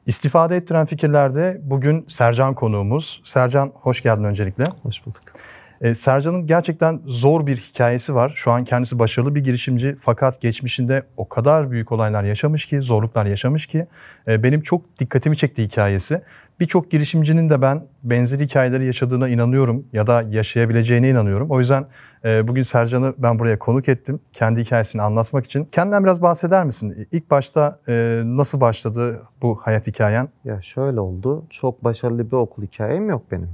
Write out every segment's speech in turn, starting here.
İstifade ettiren fikirlerde bugün Sercan konuğumuz. Sercan hoş geldin öncelikle. Hoş bulduk. Sercan'ın gerçekten zor bir hikayesi var. Şu an kendisi başarılı bir girişimci fakat geçmişinde o kadar büyük olaylar yaşamış ki, zorluklar yaşamış ki benim çok dikkatimi çekti hikayesi. Birçok girişimcinin de ben benzeri hikayeleri yaşadığına inanıyorum ya da yaşayabileceğine inanıyorum. O yüzden bugün Sercan'ı ben buraya konuk ettim. Kendi hikayesini anlatmak için. Kendinden biraz bahseder misin? İlk başta nasıl başladı bu hayat hikayen? Ya şöyle oldu. Çok başarılı bir okul hikayem yok benim.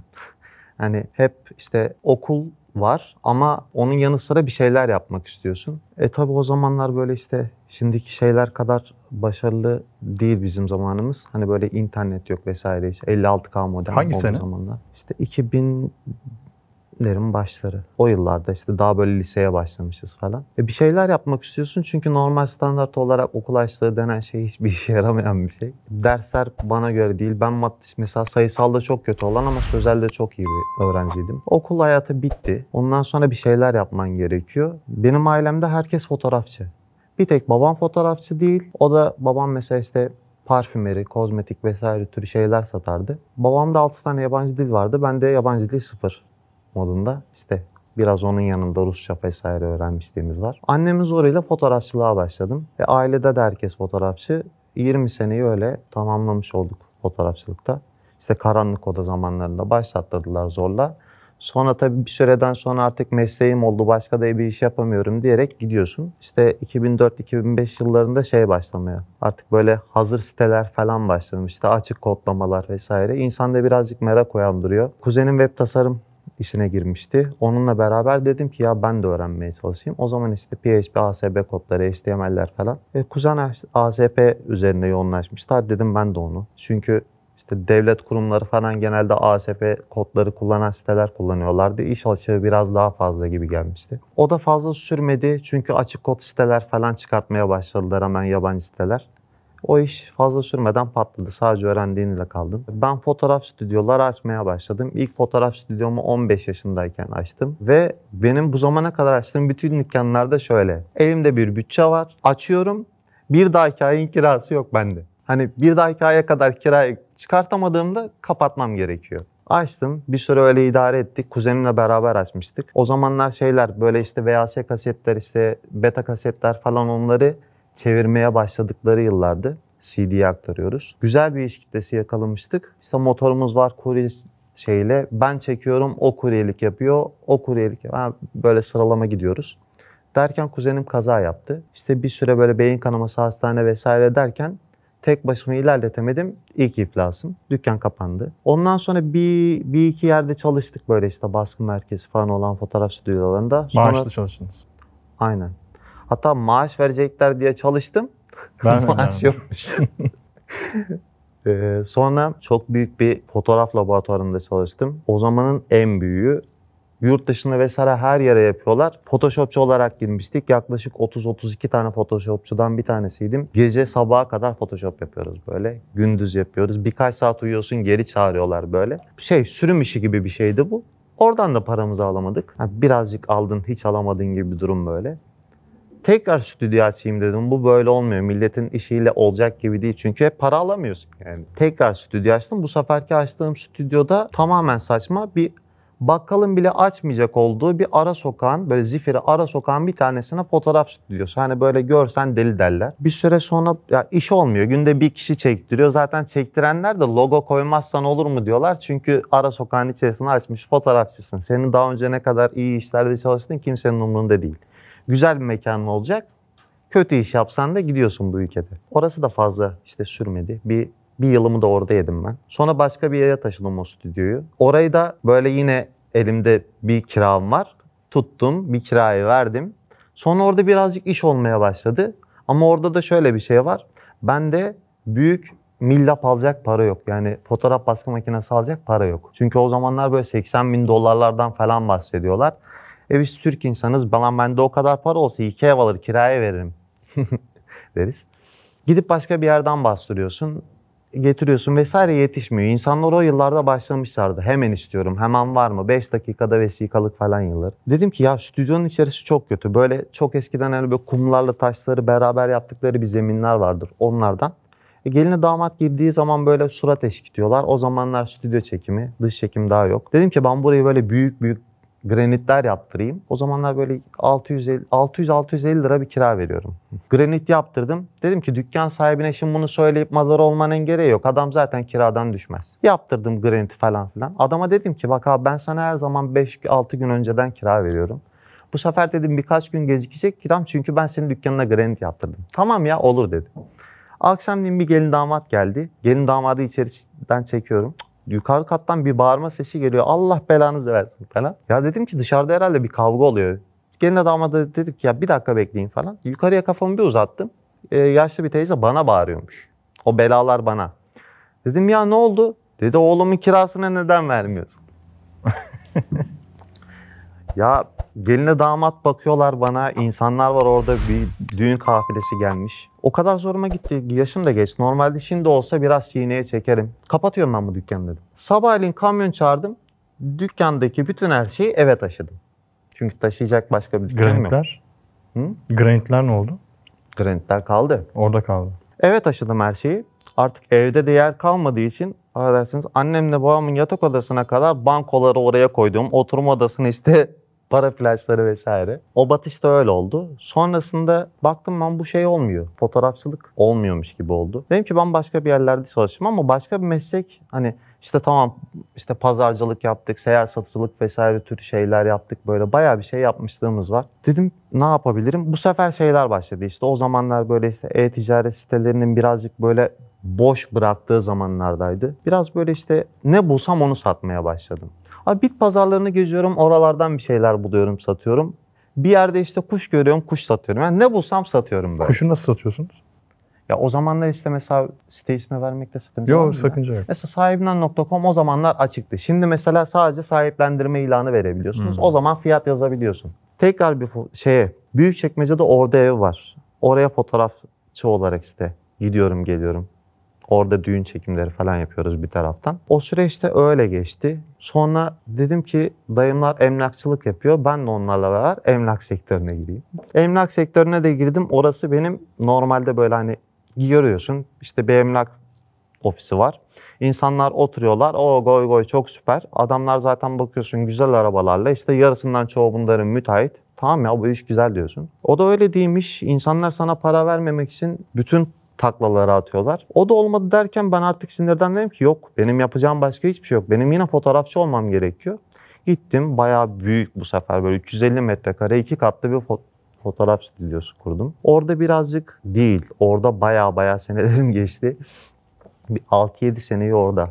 Hani hep işte okul var ama onun yanı sıra bir şeyler yapmak istiyorsun. Tabii o zamanlar böyle işte şimdiki şeyler kadar başarılı değil bizim zamanımız. Hani böyle internet yok vesaire. İşte 56K modem Hangi olduğu sene? zamanlar. İşte 2000'lerin başları. O yıllarda işte daha böyle liseye başlamışız falan. Bir şeyler yapmak istiyorsun çünkü normal standart olarak okul açlığı denen şey hiçbir işe yaramayan bir şey. Dersler bana göre değil. Ben mesela sayısalda çok kötü olan ama sözelde çok iyi bir öğrenciydim. Okul hayatı bitti. Ondan sonra bir şeyler yapman gerekiyor. Benim ailemde herkes fotoğrafçı. Bir tek babam fotoğrafçı değil. O da babam mesela işte parfümeri, kozmetik vesaire tür şeyler satardı. Babamda 6 tane yabancı dil vardı. Bende yabancı dil 0 modunda. İşte biraz onun yanında Rusça vesaire öğrenmişliğimiz var. Annemin zoruyla fotoğrafçılığa başladım. Ailede de herkes fotoğrafçı. 20 seneyi öyle tamamlamış olduk fotoğrafçılıkta. İşte karanlık oda zamanlarında başlattırdılar zorla. Sonra tabii bir süreden sonra artık mesleğim oldu, başka da bir iş yapamıyorum diyerek gidiyorsun. İşte 2004-2005 yıllarında başlamaya. Artık böyle hazır siteler falan başlamış. İşte açık kodlamalar vesaire. İnsanda birazcık merak uyandırıyor. Kuzenim web tasarım işine girmişti. Onunla beraber dedim ki ya ben de öğrenmeye çalışayım. O zaman işte PHP, ASP kodları, HTML'ler falan. Kuzen ASP üzerine yoğunlaşmıştı. Hadi dedim ben de onu. Çünkü işte devlet kurumları falan genelde ASP kodları kullanan siteler kullanıyorlardı. İş açığı biraz daha fazla gibi gelmişti. O da fazla sürmedi çünkü açık kod siteler falan çıkartmaya başladılar hemen yabancı siteler. O iş fazla sürmeden patladı. Sadece öğrendiğinle kaldım. Ben fotoğraf stüdyoları açmaya başladım. İlk fotoğraf stüdyomu 15 yaşındayken açtım. Ve benim bu zamana kadar açtığım bütün dükkanlarda şöyle. Elimde bir bütçe var. Açıyorum. Bir dahaki ayın kirası yok bende. Hani bir dahaki aya kadar kirayı çıkartamadığımda kapatmam gerekiyor. Açtım. Bir süre öyle idare ettik. Kuzenimle beraber açmıştık. O zamanlar böyle işte VHS kasetler, işte beta kasetler falan onları çevirmeye başladıkları yıllardı. CD'ye aktarıyoruz. Güzel bir iş kitlesi yakalamıştık. İşte motorumuz var kurye ben çekiyorum, o kuryelik yapıyor, o kuryelik yapıyor. Böyle sıralama gidiyoruz. Derken kuzenim kaza yaptı. İşte bir süre böyle beyin kanaması, hastane vesaire derken tek başıma ilerletemedim. İlk iflasım. Dükkan kapandı. Ondan sonra bir iki yerde çalıştık böyle işte baskı merkezi falan olan fotoğraf stüdyolarında. Maaşlı çalıştınız. Aynen. Hatta maaş verecekler diye çalıştım. Maaş yokmuş. Sonra çok büyük bir fotoğraf laboratuvarında çalıştım. O zamanın en büyüğü. Yurt dışında vesaire her yere yapıyorlar. Photoshopçu olarak girmiştik. Yaklaşık 30-32 tane Photoshopçudan bir tanesiydim. Gece sabaha kadar Photoshop yapıyoruz böyle. Gündüz yapıyoruz. Birkaç saat uyuyorsun, geri çağırıyorlar böyle. Sürüm işi gibi bir şeydi bu. Oradan da paramızı alamadık. Birazcık aldın, hiç alamadın gibi bir durum böyle. Tekrar stüdyo açayım dedim. Bu böyle olmuyor. Milletin işiyle olacak gibi değil. Çünkü hep para alamıyorsun. Yani tekrar stüdyo açtım. Bu seferki açtığım stüdyoda tamamen saçma bir bakkalın bile açmayacak olduğu bir ara sokağın, böyle zifiri ara sokağın bir tanesine fotoğraf stüdyosu. Hani böyle görsen deli derler. Bir süre sonra ya iş olmuyor. Günde bir kişi çektiriyor. Zaten çektirenler de logo koymazsan olur mu diyorlar. Çünkü ara sokağın içerisine açmış fotoğrafçısın. Senin daha önce ne kadar iyi işlerde çalıştın kimsenin umurunda değil. Güzel bir mekanın olacak. Kötü iş yapsan da gidiyorsun bu ülkede. Orası da fazla sürmedi. Bir yılımı da orada yedim ben. Sonra başka bir yere taşıdım o stüdyoyu. Orayı da böyle yine elimde bir kiram var. Tuttum, bir kirayı verdim. Sonra orada birazcık iş olmaya başladı. Ama orada da şöyle bir şey var. Bende büyük millap alacak para yok. Yani fotoğraf baskı makinesi alacak para yok. Çünkü o zamanlar böyle 80 bin dolarlardan falan bahsediyorlar. Biz Türk insanız. Bende o kadar para olsa 2 ev alır kiraya veririm deriz. Gidip başka bir yerden bastırıyorsun, getiriyorsun vesaire yetişmiyor. İnsanlar o yıllarda başlamışlardı. Hemen istiyorum, hemen var mı? 5 dakikada vesikalık falan yıllar. Dedim ki ya stüdyonun içerisi çok kötü. Böyle çok eskiden böyle kumlarla taşları beraber yaptıkları bir zeminler vardır onlardan. Gelinle damat girdiği zaman böyle surat eşkitiyorlar. O zamanlar stüdyo çekimi, dış çekim daha yok. Dedim ki ben burayı böyle büyük büyük granitler yaptırayım. O zamanlar böyle 600-650 lira bir kira veriyorum. Granit yaptırdım. Dedim ki dükkan sahibine şimdi bunu söyleyip mazar olmanın gereği yok. Adam zaten kiradan düşmez. Yaptırdım granit falan filan. Adama dedim ki bak abi ben sana her zaman 5-6 gün önceden kira veriyorum. Bu sefer dedim birkaç gün gecikecek kiram çünkü ben senin dükkanına granit yaptırdım. Tamam ya olur dedi. Akşamleyin bir gelin damat geldi. Gelin damadı içeriden çekiyorum. Yukarı kattan bir bağırma sesi geliyor. Allah belanızı versin falan. Ya dedim ki dışarıda herhalde bir kavga oluyor. Gelinle damada dedik ki ya bir dakika bekleyin falan. Yukarıya kafamı bir uzattım. Yaşlı bir teyze bana bağırıyormuş. O belalar bana. Dedim ya ne oldu? Dedi oğlumun kirasını neden vermiyorsun? Ya geline damat bakıyorlar bana. İnsanlar var orada, bir düğün kafilesi gelmiş. O kadar zoruma gitti. Yaşım da geç. Normalde şimdi olsa biraz sineye çekerim. Kapatıyorum ben bu dükkanı dedim. Sabahleyin kamyon çağırdım. Dükkandaki bütün her şeyi eve taşıdım. Çünkü taşıyacak başka bir dükkanım yok. Granitler? Granitler ne oldu? Granitler kaldı. Orada kaldı. Eve taşıdım her şeyi. Artık evde de yer kalmadığı için affedersiniz annemle babamın yatak odasına kadar bankoları oraya koydum. Oturma odasını işte para flaşları vesaire. O batış da öyle oldu. Sonrasında baktım ben bu şey olmuyor. Fotoğrafçılık olmuyormuş gibi oldu. Dedim ki ben başka bir yerlerde çalışayım ama başka bir meslek hani işte tamam işte pazarcılık yaptık, seyyar satıcılık vesaire tür şeyler yaptık. Böyle bayağı bir şey yapmışlığımız var. Dedim ne yapabilirim? Bu sefer şeyler başladı işte o zamanlar böyle işte e-ticaret sitelerinin birazcık böyle boş bıraktığı zamanlardaydı. Biraz böyle işte ne bulsam onu satmaya başladım. Abi bit pazarlarını geziyorum, oralardan bir şeyler buluyorum, satıyorum. Bir yerde işte kuş görüyorum, kuş satıyorum. Yani ne bulsam satıyorum böyle. Kuşu nasıl satıyorsunuz? Ya o zamanlar işte mesela site ismi vermekte sakınca var mı? Yok sakınca yok. Mesela sahibinden.com o zamanlar açıktı. Şimdi mesela sadece sahiplendirme ilanı verebiliyorsunuz. O zaman fiyat yazabiliyorsun. Tekrar bir Büyükçekmece'de orada ev var. Oraya fotoğrafçı olarak işte gidiyorum geliyorum. Orada düğün çekimleri falan yapıyoruz bir taraftan. O süreçte öyle geçti. Sonra dedim ki dayımlar emlakçılık yapıyor. Ben de onlarla beraber emlak sektörüne gireyim. Emlak sektörüne de girdim. Orası benim normalde böyle hani görüyorsun işte bir emlak ofisi var. İnsanlar oturuyorlar. O goy goy çok süper. Adamlar zaten bakıyorsun güzel arabalarla. İşte yarısından çoğu bunların müteahhit. Tamam ya bu iş güzel diyorsun. O da öyle değilmiş. İnsanlar sana para vermemek için bütün taklaları atıyorlar. O da olmadı derken ben artık sinirden dedim ki yok benim yapacağım başka hiçbir şey yok. Benim yine fotoğrafçı olmam gerekiyor. Gittim bayağı büyük bu sefer böyle 350 metrekare 2 katlı bir fotoğraf stüdyosu kurdum. Orada birazcık değil orada bayağı senelerim geçti. Bir 6-7 seneyi orada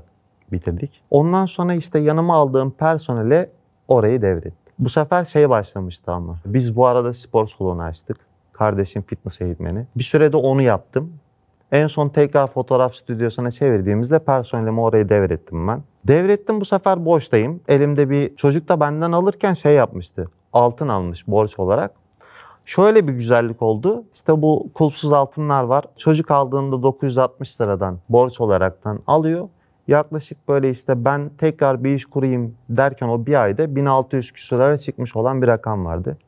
bitirdik. Ondan sonra işte yanıma aldığım personele orayı devrettim. Bu sefer başlamıştı ama. Biz bu arada spor salonu açtık. Kardeşim fitness eğitmeni. Bir sürede onu yaptım. En son tekrar fotoğraf stüdyosuna çevirdiğimizde personelimi oraya devrettim ben. Devrettim bu sefer boştayım. Elimde bir çocuk da benden alırken yapmıştı. Altın almış borç olarak. Şöyle bir güzellik oldu. İşte bu kulpsuz altınlar var. Çocuk aldığında 960 liradan borç olaraktan alıyor. Yaklaşık böyle işte ben tekrar bir iş kurayım derken o bir ayda 1600 küsurlara çıkmış olan bir rakam vardı.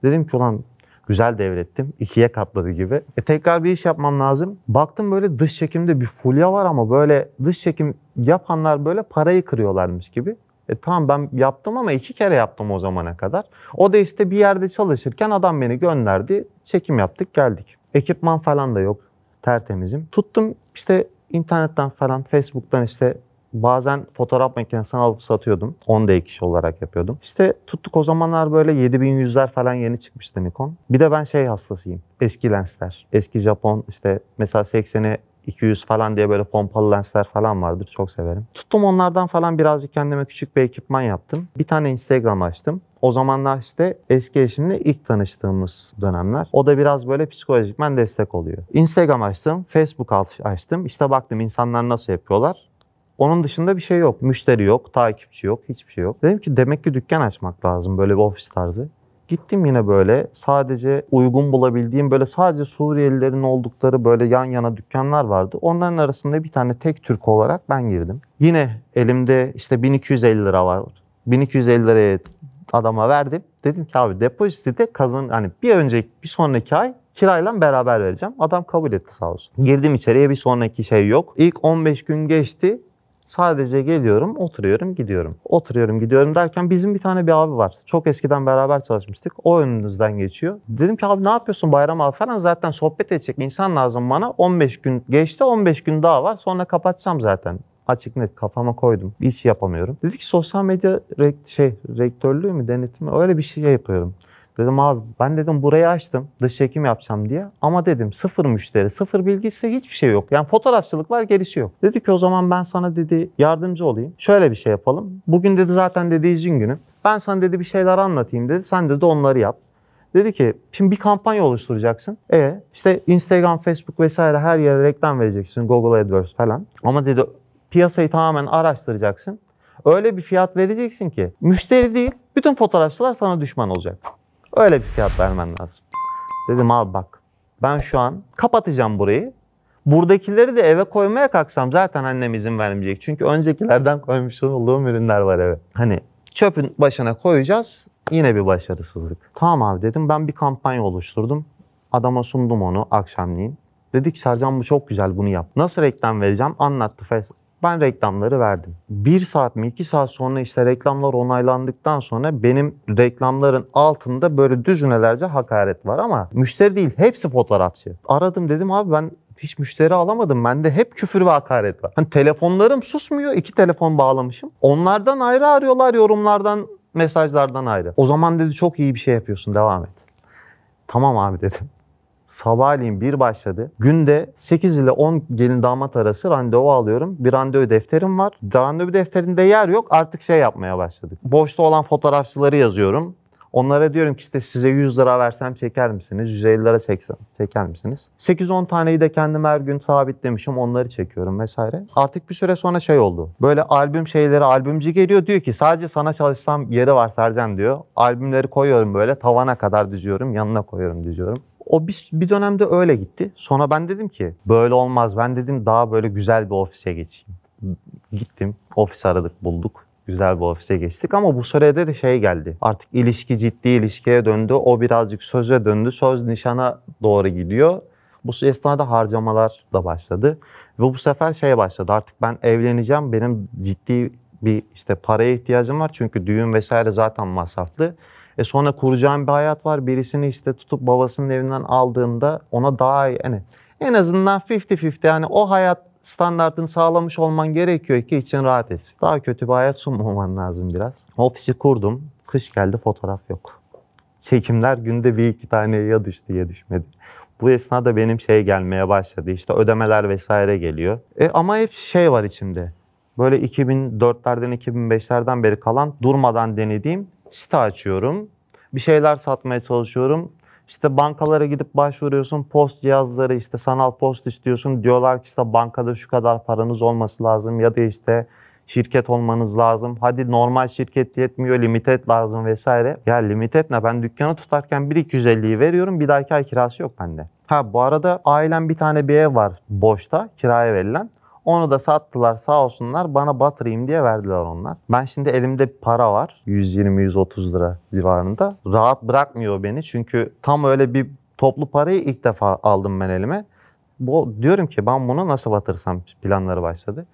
Dedim ki ulan güzel devrettim. 2'ye katladı gibi. Tekrar bir iş yapmam lazım. Baktım böyle dış çekimde bir fulya var ama böyle dış çekim yapanlar böyle parayı kırıyorlarmış gibi. Tamam ben yaptım ama 2 kere yaptım o zamana kadar. O da işte bir yerde çalışırken adam beni gönderdi. Çekim yaptık geldik. Ekipman falan da yok. Tertemizim. Tuttum işte internetten falan Facebook'tan işte bazen fotoğraf makinesini alıp satıyordum. 10 kişi olarak yapıyordum. İşte tuttuk o zamanlar böyle 7100'ler falan yeni çıkmıştı Nikon. Bir de ben hastasıyım. Eski lensler. Eski Japon işte mesela 80'e 200 falan diye böyle pompalı lensler falan vardır. Çok severim. Tuttum onlardan falan birazcık kendime küçük bir ekipman yaptım. Bir tane Instagram açtım. O zamanlar işte eski eşimle ilk tanıştığımız dönemler. O da biraz böyle psikolojikmen destek oluyor. Instagram açtım, Facebook açtım. İşte baktım insanlar nasıl yapıyorlar. Onun dışında bir şey yok. Müşteri yok, takipçi yok, hiçbir şey yok. Dedim ki demek ki dükkan açmak lazım böyle bir ofis tarzı. Gittim yine böyle sadece uygun bulabildiğim böyle sadece Suriyelilerin oldukları böyle yan yana dükkanlar vardı. Onların arasında bir tane tek Türk olarak ben girdim. Yine elimde işte 1250 lira var. 1250 liraya adama verdim. Dedim ki abi depoziti de bir sonraki ay kirayla beraber vereceğim. Adam kabul etti sağ olsun. Girdim içeriye, bir sonraki şey yok. İlk 15 gün geçti. Sadece geliyorum, oturuyorum, gidiyorum. Oturuyorum, gidiyorum derken bizim bir tane bir abi var. Çok eskiden beraber çalışmıştık. O önümüzden geçiyor. Dedim ki abi ne yapıyorsun Bayram abi falan. Zaten sohbet edecek insan lazım bana. 15 gün geçti, 15 gün daha var. Sonra kapatacağım zaten. Açık net kafama koydum. Hiç yapamıyorum. Dedi ki sosyal medya rektörlüğü mü, denetimi, öyle bir şey yapıyorum. Dedim abi ben dedim burayı açtım dış çekim yapacağım diye. Ama dedim sıfır müşteri, sıfır bilgisi, hiçbir şey yok. Yani fotoğrafçılık var, gerisi yok. Dedi ki o zaman ben sana dedi yardımcı olayım. Şöyle bir şey yapalım. Bugün dedi zaten dedi izin günü. Ben sana dedi bir şeyler anlatayım dedi. Sen dedi onları yap. Dedi ki şimdi bir kampanya oluşturacaksın. İşte Instagram, Facebook vesaire her yere reklam vereceksin. Google AdWords falan. Ama dedi piyasayı tamamen araştıracaksın. Öyle bir fiyat vereceksin ki müşteri değil, bütün fotoğrafçılar sana düşman olacak. Öyle bir fiyat vermen lazım. Dedim abi bak ben şu an kapatacağım burayı. Buradakileri de eve koymaya kalksam zaten annem izin vermeyecek. Çünkü öncekilerden koymuş olduğum ürünler var eve. Hani çöpün başına koyacağız, yine bir başarısızlık. Tamam abi dedim, ben bir kampanya oluşturdum. Adama sundum onu akşamleyin. Dedi ki Sercan bu çok güzel, bunu yap. Nasıl reklam vereceğim anlattı. Ben reklamları verdim. 1 saat mi 2 saat sonra işte reklamlar onaylandıktan sonra benim reklamların altında böyle düzinelerce hakaret var ama müşteri değil, hepsi fotoğrafçı. Aradım dedim abi ben hiç müşteri alamadım. Bende hep küfür ve hakaret var. Hani telefonlarım susmuyor. 2 telefon bağlamışım. Onlardan ayrı arıyorlar, yorumlardan, mesajlardan ayrı. O zaman dedi çok iyi bir şey yapıyorsun, devam et. Tamam abi dedim. Sabahleyin bir başladı. Günde 8 ile 10 gelin damat arası randevu alıyorum. Bir randevu defterim var. Randevu defterinde yer yok. Artık şey yapmaya başladık. Boşta olan fotoğrafçıları yazıyorum. Onlara diyorum ki işte size 100 lira versem çeker misiniz? 150 lira çeker misiniz? 8-10 taneyi de kendim her gün sabitlemişim. Onları çekiyorum vesaire. Artık bir süre sonra şey oldu. Böyle albüm şeyleri, albümcü geliyor diyor ki sadece sana çalışsam yeri var Sercan diyor. Albümleri koyuyorum böyle tavana kadar düzüyorum. Yanına koyuyorum düzüyorum. O bir dönemde öyle gitti. Sonra ben dedim ki böyle olmaz. Ben dedim daha böyle güzel bir ofise geçeyim. Gittim. Ofis aradık, bulduk. Güzel bir ofise geçtik ama bu sürede de şey geldi. Artık ilişki ciddi ilişkiye döndü. O birazcık söze döndü. Söz nişana doğru gidiyor. Bu esnada harcamalar da başladı. Ve bu sefer şey başladı. Artık ben evleneceğim. Benim ciddi bir işte paraya ihtiyacım var. Çünkü düğün vesaire zaten masraflı. Sonra kuracağım bir hayat var. Birisini işte tutup babasının evinden aldığında ona daha iyi, yani en azından 50-50 yani o hayat standartını sağlamış olman gerekiyor ki için rahat etsin. Daha kötü bir hayat sunmaman lazım biraz. Ofisi kurdum. Kış geldi, fotoğraf yok. Çekimler günde 1-2 tane ya düştü ya düşmedi. Bu esnada benim şey gelmeye başladı. İşte ödemeler vesaire geliyor. Ama hep şey var içimde. Böyle 2004'lerden 2005'lerden beri kalan durmadan denediğim site açıyorum. Bir şeyler satmaya çalışıyorum. İşte bankalara gidip başvuruyorsun. Post cihazları işte sanal post istiyorsun. Diyorlar ki işte bankada şu kadar paranız olması lazım ya da işte şirket olmanız lazım. Hadi normal şirket yetmiyor, limited lazım vesaire. Ya limited ne? Ben dükkanı tutarken 1.250'yi veriyorum. Bir dahaki ay kirası yok bende. Bu arada ailem bir tane bir ev var boşta, kiraya verilen. Onu da sattılar sağ olsunlar, bana batırayım diye verdiler onlar. Ben şimdi elimde para var 120-130 lira civarında. Rahat bırakmıyor beni çünkü tam öyle bir toplu parayı ilk defa aldım ben elime. Diyorum ki ben bunu nasıl batırsam planları başladı.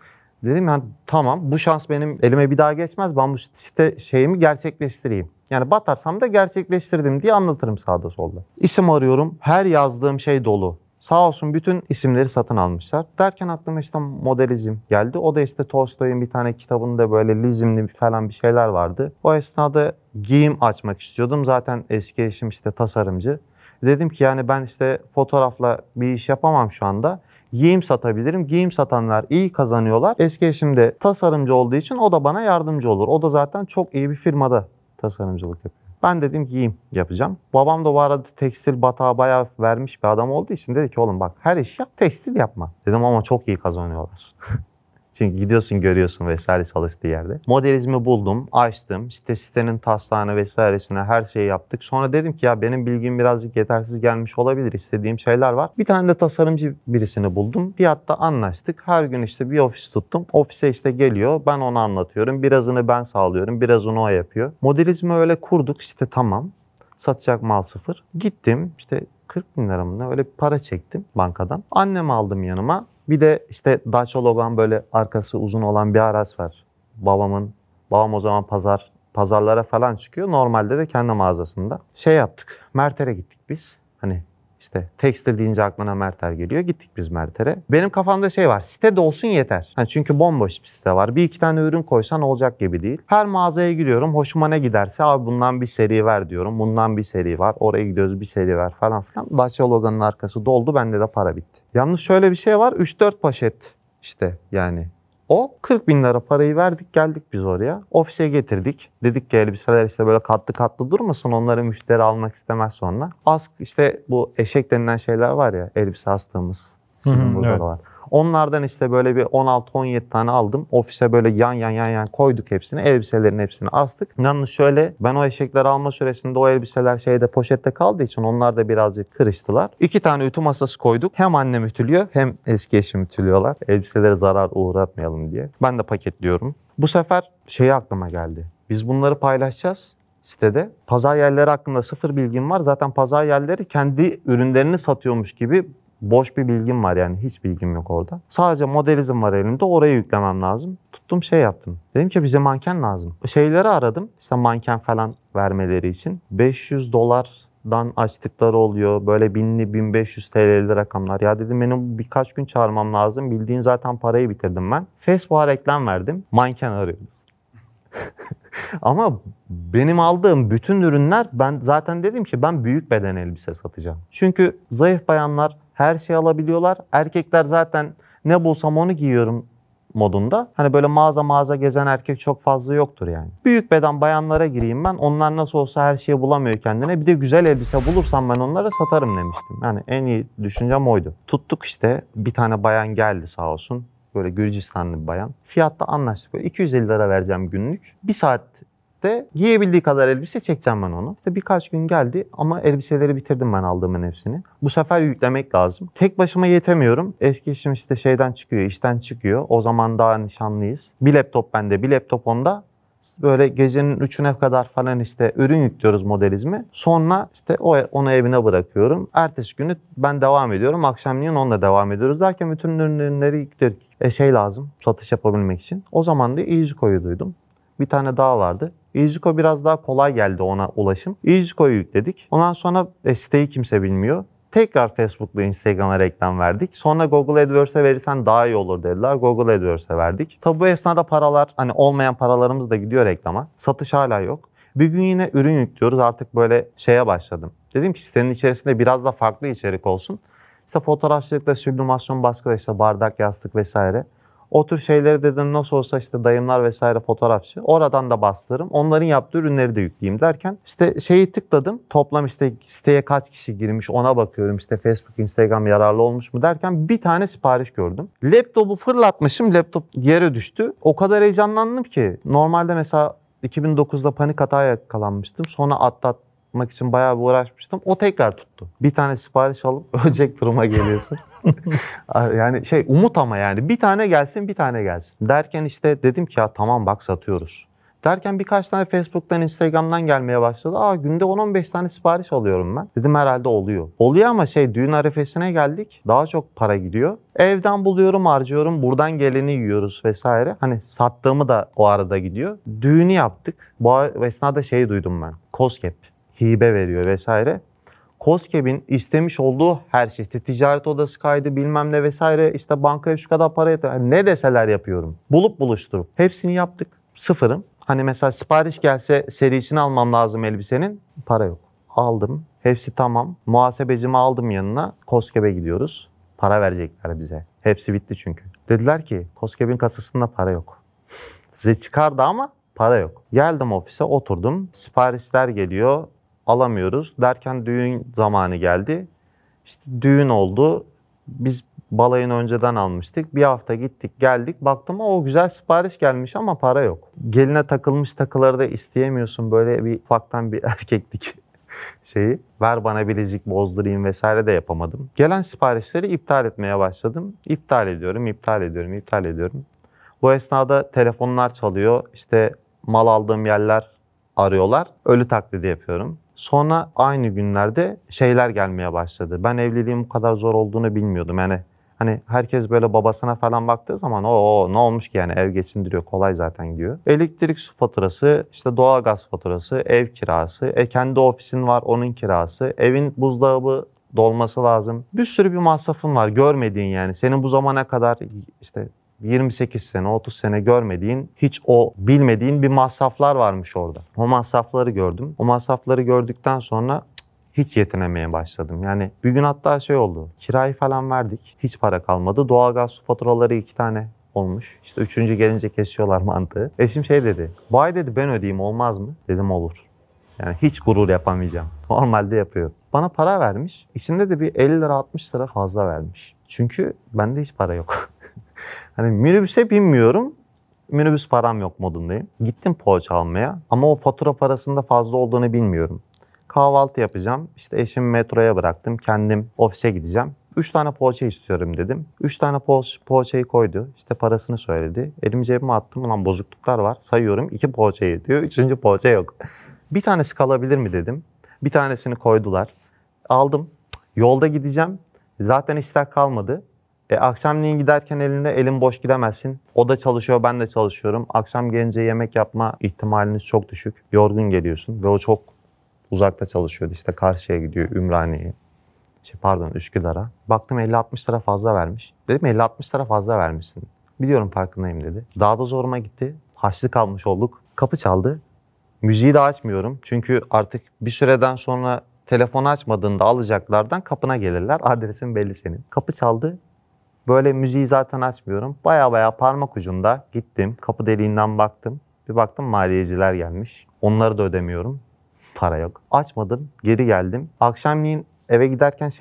Dedim yani tamam bu şans benim elime bir daha geçmez, ben bu site şeyimi gerçekleştireyim. Yani batarsam da gerçekleştirdim diye anlatırım sağda solda. İsim arıyorum, her yazdığım şey dolu. Sağ olsun bütün isimleri satın almışlar. Derken aklıma işte modelizm geldi. O da işte Tolstoy'un bir tane kitabında böyle lizimli falan bir şeyler vardı. O esnada giyim açmak istiyordum. Zaten eski eşim işte tasarımcı. Dedim ki yani ben işte fotoğrafla bir iş yapamam şu anda. Giyim satabilirim. Giyim satanlar iyi kazanıyorlar. Eski eşim de tasarımcı olduğu için o da bana yardımcı olur. O da zaten çok iyi bir firmada tasarımcılık yapıyor. Ben dedim giyim yapacağım. Babam da bu arada tekstil batağı bayağı vermiş bir adam olduğu için dedi ki oğlum bak her iş yap, tekstil yapma. Dedim ama çok iyi kazanıyorlar. Çünkü gidiyorsun görüyorsun vesaire çalıştığı yerde. Modelizmi buldum, açtım. İşte sitenin taslağını vesairesine her şeyi yaptık. Sonra dedim ki ya benim bilgim birazcık yetersiz gelmiş olabilir. İstediğim şeyler var. Bir tane de tasarımcı birisini buldum. Fiyatta anlaştık. Her gün işte bir ofis tuttum. Ofise işte geliyor. Ben ona anlatıyorum. Birazını ben sağlıyorum. Birazını o yapıyor. Modelizmi öyle kurduk. İşte tamam. Satacak mal sıfır. Gittim işte 40 bin lira mı ne öyle bir para çektim bankadan. Annemi aldım yanıma. Bir de işte Dacia Logan böyle arkası uzun olan bir araç var. Babam o zaman pazarlara falan çıkıyor. Normalde de kendi mağazasında. Şey yaptık. Merter'e gittik biz. Hani işte tekstil deyince aklına Merter geliyor. Gittik biz Merter'e. Benim kafamda şey var. Sitede olsun yeter. Hani çünkü bomboş bir site var. Bir iki tane ürün koysan olacak gibi değil. Her mağazaya gidiyorum. Hoşuma ne giderse abi bundan bir seri ver diyorum. Bundan bir seri var. Oraya gidiyoruz bir seri ver falan filan. Dacia Logan'ın arkası doldu. Bende de para bitti. Yalnız şöyle bir şey var. 3-4 poşet işte yani. O 40 bin lira parayı verdik geldik biz oraya. Ofise getirdik. Dedik ki elbiseler işte böyle katlı katlı durmasın. Onları müşteri almak istemez sonra. İşte bu eşek denilen şeyler var ya elbise astığımız. Sizin burada evet. da var. Onlardan işte böyle bir 16-17 tane aldım. Ofise böyle yan koyduk hepsini. Elbiselerin hepsini astık. Yalnız şöyle ben o eşekleri alma süresinde o elbiseler poşette kaldığı için onlar da birazcık kırıştılar. 2 tane ütü masası koyduk. Hem annem ütülüyor hem eski eşim ütülüyorlar. Elbiselere zarar uğratmayalım diye. Ben de paketliyorum. Bu sefer aklıma geldi. Biz bunları paylaşacağız sitede. Pazar yerleri hakkında sıfır bilgim var. Zaten pazar yerleri kendi ürünlerini satıyormuş gibi boş bir bilgim var yani hiç bilgim yok orada. Sadece modelizm var elimde oraya yüklemem lazım. Tuttum yaptım. Dedim ki bize manken lazım. Şeyleri aradım işte manken falan vermeleri için. $500'dan açtıkları oluyor. Böyle 1000'li 1500 TL'li rakamlar. Ya dedim benim birkaç gün çağırmam lazım. Bildiğin zaten parayı bitirdim ben. Facebook'a reklam verdim. Manken arıyoruz. Ama benim aldığım bütün ürünler ben zaten dedim ki ben büyük beden elbise satacağım. Çünkü zayıf bayanlar her şeyi alabiliyorlar. Erkekler zaten ne bulsam onu giyiyorum modunda. Hani böyle mağaza gezen erkek çok fazla yoktur yani. Büyük beden bayanlara gireyim ben. Onlar nasıl olsa her şeyi bulamıyor kendine. Bir de güzel elbise bulursam ben onlara satarım demiştim. Yani en iyi düşüncem oydu. Tuttuk işte bir tane bayan geldi sağ olsun. Böyle Gürcistanlı bir bayan. Fiyatta anlaştık. Böyle 250 lira vereceğim günlük. Bir saatte giyebildiği kadar elbise çekeceğim ben onu. İşte birkaç gün geldi ama elbiseleri bitirdim ben aldığımın hepsini. Bu sefer yüklemek lazım. Tek başıma yetemiyorum. Eski eşim işte işten çıkıyor. O zaman daha nişanlıyız. Bir laptop bende, bir laptop onda. Böyle gecenin 3'üne kadar falan işte ürün yüklüyoruz modelizmi. Sonra işte onu evine bırakıyorum. Ertesi günü ben devam ediyorum. Akşamleyin onunla devam ediyoruz derken bütün ürünleri yükledik. Lazım satış yapabilmek için. O zaman da EasyCo'yu duydum. Bir tane daha vardı. EasyCo biraz daha kolay geldi ona ulaşım. EasyCo'yu yükledik. Ondan sonra siteyi kimse bilmiyor. Tekrar Facebook'la Instagram'a reklam verdik. Sonra Google AdWords'e verirsen daha iyi olur dediler. Google AdWords'e verdik. Tabi bu esnada paralar hani olmayan paralarımız da gidiyor reklama. Satış hala yok. Bir gün yine ürün yüklüyoruz. Artık böyle başladım. Dedim ki sitenin içerisinde biraz da farklı içerik olsun. İşte fotoğrafçılıkla, süblimasyon baskıda işte bardak, yastık vesaire. O tür şeyleri dedim nasıl olsa işte dayımlar vesaire fotoğrafçı. Oradan da bastırırım. Onların yaptığı ürünleri de yükleyeyim derken işte tıkladım. Toplam işte siteye kaç kişi girmiş ona bakıyorum. İşte Facebook, Instagram yararlı olmuş mu derken bir tane sipariş gördüm. Laptopu fırlatmışım. Laptop yere düştü. O kadar heyecanlandım ki. Normalde mesela 2009'da panik hataya yakalanmıştım. Sonra atlatmak için bayağı bir uğraşmıştım. O tekrar tuttu. Bir tane sipariş alıp ölecek duruma geliyorsun. Yani umut ama yani bir tane gelsin derken işte dedim ki ya tamam bak satıyoruz. Derken birkaç tane Facebook'tan Instagram'dan gelmeye başladı. Günde 10-15 tane sipariş alıyorum ben. Dedim herhalde oluyor. Oluyor ama düğün arifesine geldik. Daha çok para gidiyor. Evden buluyorum, harcıyorum. Buradan geleni yiyoruz vesaire. Hani sattığımı da o arada gidiyor. Düğünü yaptık. Bu esnada duydum ben. KOSGEB hibe veriyor vesaire. KOSGEB'in istemiş olduğu her şey, işte ticaret odası kaydı bilmem ne vesaire, işte bankaya şu kadar para yeter. Ne deseler yapıyorum. Bulup buluşturup hepsini yaptık. Sıfırım. Hani mesela sipariş gelse serisini almam lazım elbisenin. Para yok. Aldım. Hepsi tamam. Muhasebecimi aldım yanına. KOSGEB'e gidiyoruz. Para verecekler bize. Hepsi bitti çünkü. Dediler ki KOSGEB'in kasasında para yok. Size çıkardı ama para yok. Geldim ofise oturdum. Siparişler geliyor. Alamıyoruz derken düğün zamanı geldi. İşte düğün oldu. Biz balayını önceden almıştık. Bir hafta gittik geldik. Baktım o güzel sipariş gelmiş ama para yok. Geline takılmış takıları da isteyemiyorsun. Böyle bir ufaktan bir erkeklik ver bana bilezik bozdurayım vesaire de yapamadım. Gelen siparişleri iptal etmeye başladım. İptal ediyorum. Bu esnada telefonlar çalıyor. İşte mal aldığım yerler arıyorlar. Ölü taklidi yapıyorum. Sonra aynı günlerde şeyler gelmeye başladı. Ben evliliğin bu kadar zor olduğunu bilmiyordum. Yani hani herkes böyle babasına falan baktığı zaman o ne olmuş ki yani ev geçindiriyor kolay zaten diyor. Elektrik su faturası, işte doğalgaz faturası, ev kirası, kendi ofisin var onun kirası, evin buzdolabı dolması lazım. Bir sürü bir masrafın var görmediğin yani. Senin bu zamana kadar işte 28 sene, 30 sene görmediğin, hiç o bilmediğin bir masraflar varmış orada. O masrafları gördüm. O masrafları gördükten sonra hiç yetinemeye başladım. Yani bir gün hatta şey oldu. Kirayı falan verdik. Hiç para kalmadı. Doğalgaz su faturaları 2 tane olmuş. İşte 3. gelince kesiyorlar mantığı. Eşim şey dedi. Bu ay dedi ben ödeyeyim olmaz mı? Dedim olur. Yani hiç gurur yapamayacağım. Normalde yapıyorum. Bana para vermiş. İçinde de bir 50 lira 60 lira fazla vermiş. Çünkü bende hiç para yok. Hani minibüse binmiyorum. Minibüs param yok modundayım. Gittim poğaça almaya ama o fatura parasında fazla olduğunu bilmiyorum. Kahvaltı yapacağım. İşte eşimi metroya bıraktım. Kendim ofise gideceğim. 3 tane poğaça istiyorum dedim. 3 tane poğaçayı koydu. İşte parasını söyledi. Elimi cebime attım. Ulan bozukluklar var. Sayıyorum 2 poğaçayı diyor. 3. poğaça yok. Bir tanesi kalabilir mi dedim. Bir tanesini koydular. Aldım. Yolda gideceğim. Zaten iştah kalmadı. Akşamleyin giderken elin boş gidemezsin. O da çalışıyor, ben de çalışıyorum. Akşam gelince yemek yapma ihtimaliniz çok düşük. Yorgun geliyorsun ve o çok uzakta çalışıyordu. İşte karşıya gidiyor, Ümraniye'ye. Üsküdar'a. Baktım 50-60 lira fazla vermiş. Dedim 50-60 lira fazla vermişsin. Biliyorum farkındayım dedi. Daha da zoruma gitti. Harçlık almış olduk. Kapı çaldı. Müziği de açmıyorum. Çünkü artık bir süreden sonra telefonu açmadığında alacaklardan kapına gelirler. Adresin belli senin. Kapı çaldı. Böyle müziği zaten açmıyorum. Baya parmak ucunda gittim. Kapı deliğinden baktım. Bir baktım maliyeciler gelmiş. Onları da ödemiyorum. Para yok. Açmadım. Geri geldim. Akşamleyin eve giderken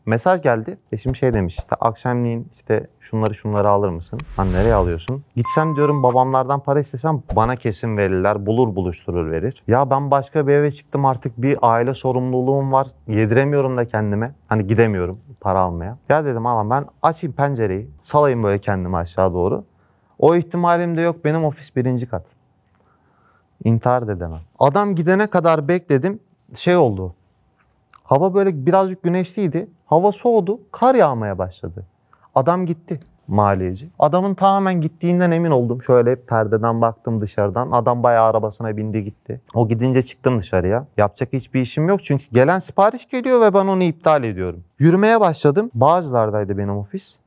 mesaj geldi. Eşim demiş işte akşamleyin işte şunları alır mısın? Lan nereye alıyorsun? Gitsem diyorum babamlardan para istesem bana kesin verirler. Buluşturur verir. Ya ben başka bir eve çıktım artık bir aile sorumluluğum var. Yediremiyorum da kendime. Hani gidemiyorum para almaya. Ya dedim ama ben açayım pencereyi. Salayım böyle kendimi aşağı doğru. O ihtimalim de yok. Benim ofis 1. kat. İntihar da demem. Adam gidene kadar bekledim. Oldu. Hava böyle birazcık güneşliydi. Hava soğudu. Kar yağmaya başladı. Adam gitti maliyeci. Adamın tamamen gittiğinden emin oldum. Şöyle perdeden baktım dışarıdan. Adam bayağı arabasına bindi gitti. O gidince çıktım dışarıya. Yapacak hiçbir işim yok. Çünkü gelen sipariş geliyor ve ben onu iptal ediyorum. Yürümeye başladım. Bağcılar'daydı benim ofis.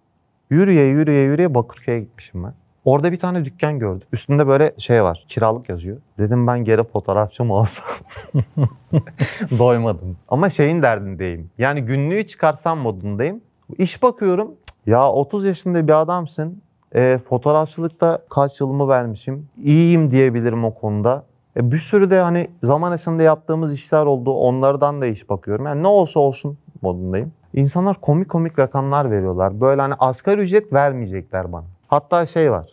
Yürüye Bakırköy'e gitmişim ben. Orada bir tane dükkan gördüm. Üstünde böyle var. Kiralık yazıyor. Dedim ben geri fotoğrafçı mı olsam? Doymadım. Ama derdindeyim. Yani günlüğü çıkarsam modundayım. İş bakıyorum. Ya 30 yaşında bir adamsın. Fotoğrafçılıkta kaç yılımı vermişim. İyiyim diyebilirim o konuda. Bir sürü de hani zaman içinde yaptığımız işler oldu. Onlardan da iş bakıyorum. Yani ne olsa olsun modundayım. İnsanlar komik rakamlar veriyorlar. Böyle hani asgari ücret vermeyecekler bana. Hatta var.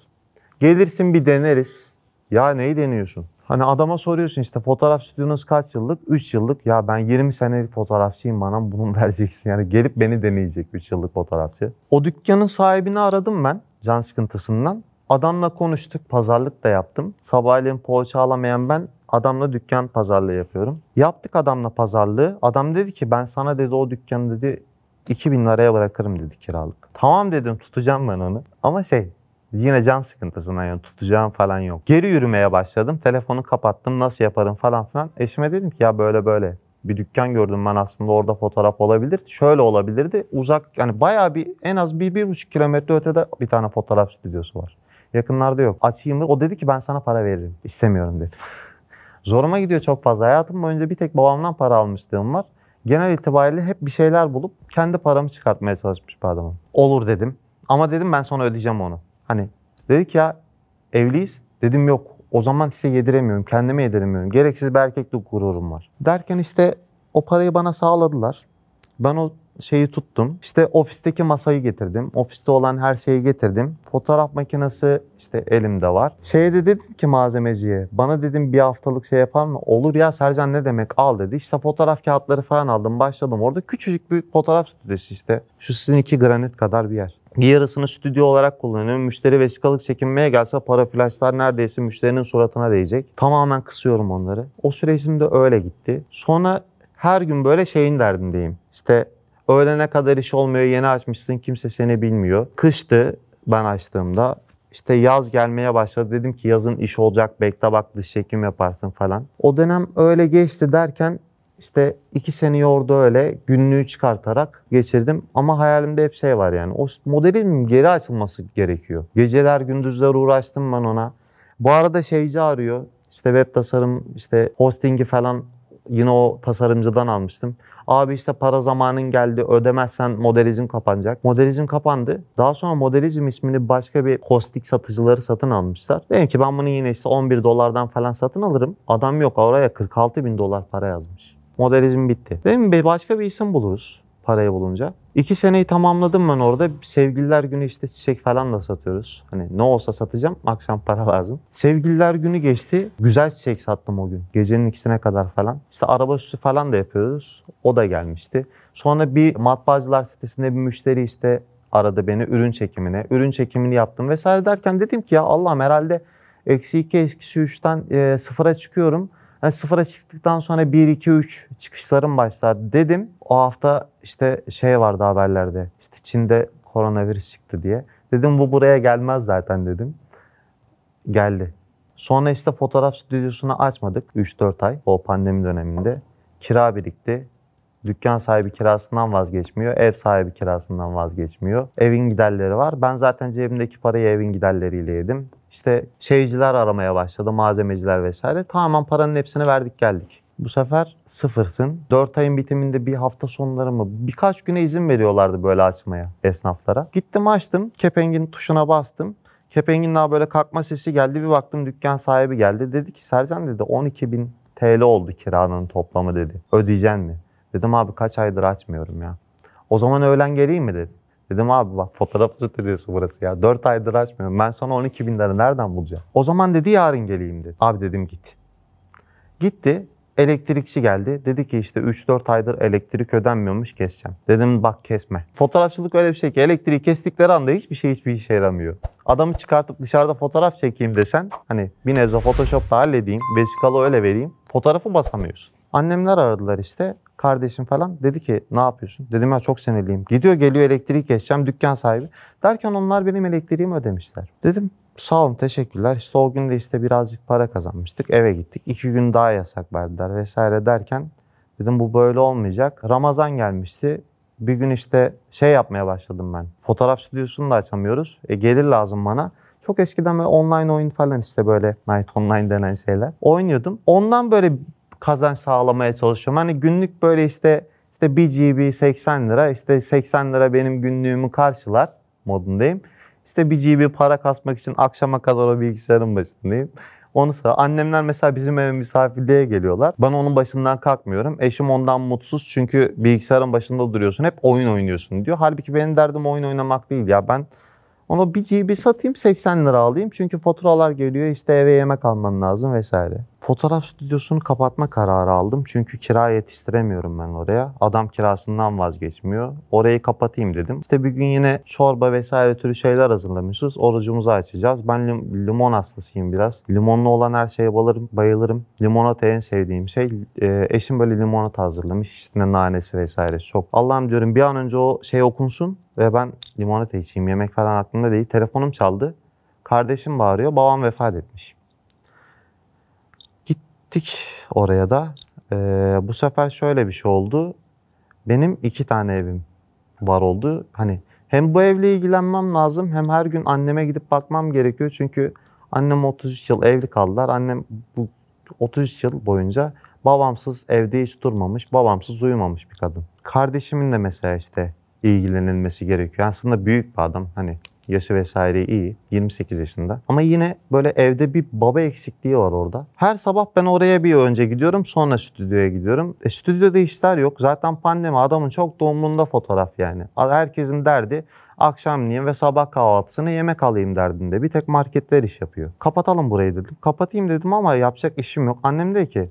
Gelirsin bir deneriz. Ya neyi deniyorsun? Hani adama soruyorsun işte fotoğraf stüdyonuz kaç yıllık? 3 yıllık. Ya ben 20 senelik fotoğrafçıyım bana bunu vereceksin. Yani gelip beni deneyecek 3 yıllık fotoğrafçı. O dükkanın sahibini aradım ben can sıkıntısından. Adamla konuştuk. Pazarlık da yaptım. Sabahleyin poğaça alamayan ben adamla dükkan pazarlığı yapıyorum. Yaptık adamla pazarlığı. Adam dedi ki ben sana dedi o dükkanı dedi 2000 liraya bırakırım dedi kiralık. Tamam dedim tutacağım ben onu. Ama yine can sıkıntısından yani tutacağım falan yok. Geri yürümeye başladım. Telefonu kapattım. Nasıl yaparım falan filan. Eşime dedim ki ya böyle bir dükkan gördüm ben aslında orada fotoğraf olabilirdi. Şöyle olabilirdi. Uzak yani bayağı en az 1,5 kilometre ötede bir tane fotoğraf stüdyosu var. Yakınlarda yok. Açayım mı? O dedi ki ben sana para veririm. İstemiyorum dedim. Zoruma gidiyor çok fazla. Hayatım boyunca bir tek babamdan para almışlığım var. Genel itibariyle hep bir şeyler bulup kendi paramı çıkartmaya çalışmış bir adamım. Olur dedim. Ama dedim ben sonra ödeyeceğim onu. Hani dedik ya evliyiz. Dedim yok. O zaman size yediremiyorum. Kendime yediremiyorum. Gereksiz bir erkeklik gururum var. Derken o parayı bana sağladılar. Ben o tuttum. Ofisteki masayı getirdim. Ofiste olan her şeyi getirdim. Fotoğraf makinesi elimde var. De dedim ki malzemeciye bana dedim bir haftalık yapar mı? Olur ya Sercan ne demek al dedi. Fotoğraf kağıtları falan aldım. Başladım. Orada küçücük bir fotoğraf stüdyosu Şu sizin 2 granit kadar bir yer. Bir yarısını stüdyo olarak kullanıyorum. Müşteri vesikalık çekinmeye gelse para flaşlar neredeyse müşterinin suratına değecek. Tamamen kısıyorum onları. O sürecim de öyle gitti. Sonra her gün böyle şeyin derdindeyim. İşte öğlene kadar iş olmuyor, yeni açmışsın, kimse seni bilmiyor. Kıştı ben açtığımda. İşte yaz gelmeye başladı. Dedim ki yazın iş olacak, bekle bak dış çekim yaparsın falan. O dönem öyle geçti derken işte 2 seneyi orada öyle günlüğü çıkartarak geçirdim. Ama hayalimde hep şey var yani. O modelin geri açılması gerekiyor. Geceler gündüzler uğraştım ben ona. Bu arada şeyci arıyor. İşte web tasarım, işte hostingi falan yine o tasarımcıdan almıştım. Abi işte para zamanın geldi, ödemezsen modelizm kapanacak. Modelizm kapandı. Daha sonra modelizm ismini başka bir hosting satıcıları satın almışlar. Dedim ki ben bunu yine işte 11 dolardan falan satın alırım. Adam yok, oraya 46 bin dolar para yazmış. Modelizm bitti. Dedim başka bir isim buluruz parayı bulunca. 2 seneyi tamamladım ben orada. Sevgililer günü işte çiçek falan da satıyoruz. Hani ne olsa satacağım. Akşam para lazım. Sevgililer günü geçti. Güzel çiçek sattım o gün. Gecenin 2'sine kadar falan. İşte araba süsü falan da yapıyoruz. O da gelmişti. Sonra bir matbaacılar sitesinde bir müşteri işte aradı beni ürün çekimine. Ürün çekimini yaptım vesaire derken dedim ki ya Allah'ım herhalde -2, -3'ten sıfıra çıkıyorum. Yani sıfıra çıktıktan sonra 1, 2, 3 çıkışlarım başlar dedim. O hafta işte şey vardı haberlerde. İşte Çin'de koronavirüs çıktı diye. Dedim bu buraya gelmez zaten dedim. Geldi. Sonra işte fotoğraf stüdyosunu açmadık 3-4 ay o pandemi döneminde. Kira birikti. Dükkan sahibi kirasından vazgeçmiyor. Ev sahibi kirasından vazgeçmiyor. Evin giderleri var. Ben zaten cebimdeki parayı evin giderleriyle yedim. İşte şeyciler aramaya başladı, malzemeciler vesaire. Tamamen paranın hepsini verdik geldik. Bu sefer sıfırsın. 4 ayın bitiminde bir hafta sonları mı birkaç güne izin veriyorlardı böyle açmaya esnaflara. Gittim açtım, kepengin tuşuna bastım. Kepengin daha böyle kalkma sesi geldi. Bir baktım dükkan sahibi geldi. Dedi ki Sercan dedi 12.000 TL oldu kiranın toplamı dedi. Ödeyeceksin mi? Dedim abi kaç aydır açmıyorum ya. O zaman öğlen geleyim mi dedi. Dedim abi bak fotoğraf stüdyosu burası ya. 4 aydır açmıyorum. Ben sana 12.000 lira nereden bulacağım? O zaman dedi yarın geleyim dedi. Abi dedim git. Gitti. Elektrikçi geldi. Dedi ki işte 3-4 aydır elektrik ödenmiyormuş, keseceğim. Dedim bak kesme. Fotoğrafçılık öyle bir şey ki elektriği kestikleri anda hiçbir işe yaramıyor. Adamı çıkartıp dışarıda fotoğraf çekeyim desen hani bir nebze Photoshop'ta halledeyim, vesikalı öyle vereyim. Fotoğrafı basamıyorsun. Annemler aradılar işte. Kardeşim falan dedi ki ne yapıyorsun? Dedim ya çok sinirliyim. Gidiyor geliyor elektriği keseceğim dükkan sahibi. Derken onlar benim elektriğimi ödemişler. Dedim sağ olun teşekkürler. İşte o gün de işte birazcık para kazanmıştık. Eve gittik. 2 gün daha yasak verdiler vesaire derken dedim bu böyle olmayacak. Ramazan gelmişti. Bir gün işte şey yapmaya başladım ben. Fotoğraf stüdyosunu da açamıyoruz. Gelir lazım bana. Çok eskiden böyle online oyun falan işte böyle Night Online denen şeyler. Oynuyordum. Ondan böyle kazanç sağlamaya çalışıyorum. Hani günlük böyle işte 1 GB 80 lira, işte 80 lira benim günlüğümü karşılar modundayım. İşte 1 GB para kasmak için akşama kadar o bilgisayarın başındayım. Onu sonra annemler mesela bizim eve misafirliğe geliyorlar. Ben onun başından kalkmıyorum. Eşim ondan mutsuz çünkü bilgisayarın başında duruyorsun. Hep oyun oynuyorsun diyor. Halbuki benim derdim oyun oynamak değil ya. Ben onu 1 GB satayım 80 lira alayım. Çünkü faturalar geliyor işte eve yemek alman lazım vesaire. Fotoğraf stüdyosunu kapatma kararı aldım. Çünkü kira yetiştiremiyorum ben oraya. Adam kirasından vazgeçmiyor. Orayı kapatayım dedim. İşte bir gün yine çorba vesaire türü şeyler hazırlamışız. Orucumuzu açacağız. Ben limon hastasıyım biraz. Limonlu olan her şeye bayılırım. Limonata en sevdiğim şey. Eşim böyle limonata hazırlamış. İşte nanesi vesaire çok. Allah'ım diyorum bir an önce o şey okunsun ve ben limonata içeyim. Yemek falan aklımda değil. Telefonum çaldı. Kardeşim bağırıyor. Babam vefat etmiş. Gittik oraya da. Bu sefer şöyle bir şey oldu. Benim 2 tane evim var oldu. Hani hem bu evle ilgilenmem lazım hem her gün anneme gidip bakmam gerekiyor. Çünkü annem 33 yıl evli kaldılar. Annem bu 33 yıl boyunca babamsız evde hiç durmamış, babamsız uyumamış bir kadın. Kardeşimin de mesela işte ilgilenilmesi gerekiyor. Aslında büyük bir adam hani yaşı vesaire iyi. 28 yaşında. Ama yine böyle evde bir baba eksikliği var orada. Her sabah ben oraya bir önce gidiyorum sonra stüdyoya gidiyorum. Stüdyoda işler yok. Zaten pandemi adamın çok doğumluğunda fotoğraf yani. Herkesin derdi akşamleyin ve sabah kahvaltısını yemek alayım derdinde. Bir tek marketler iş yapıyor. Kapatalım burayı dedim. Kapatayım dedim ama yapacak işim yok. Annem dedi ki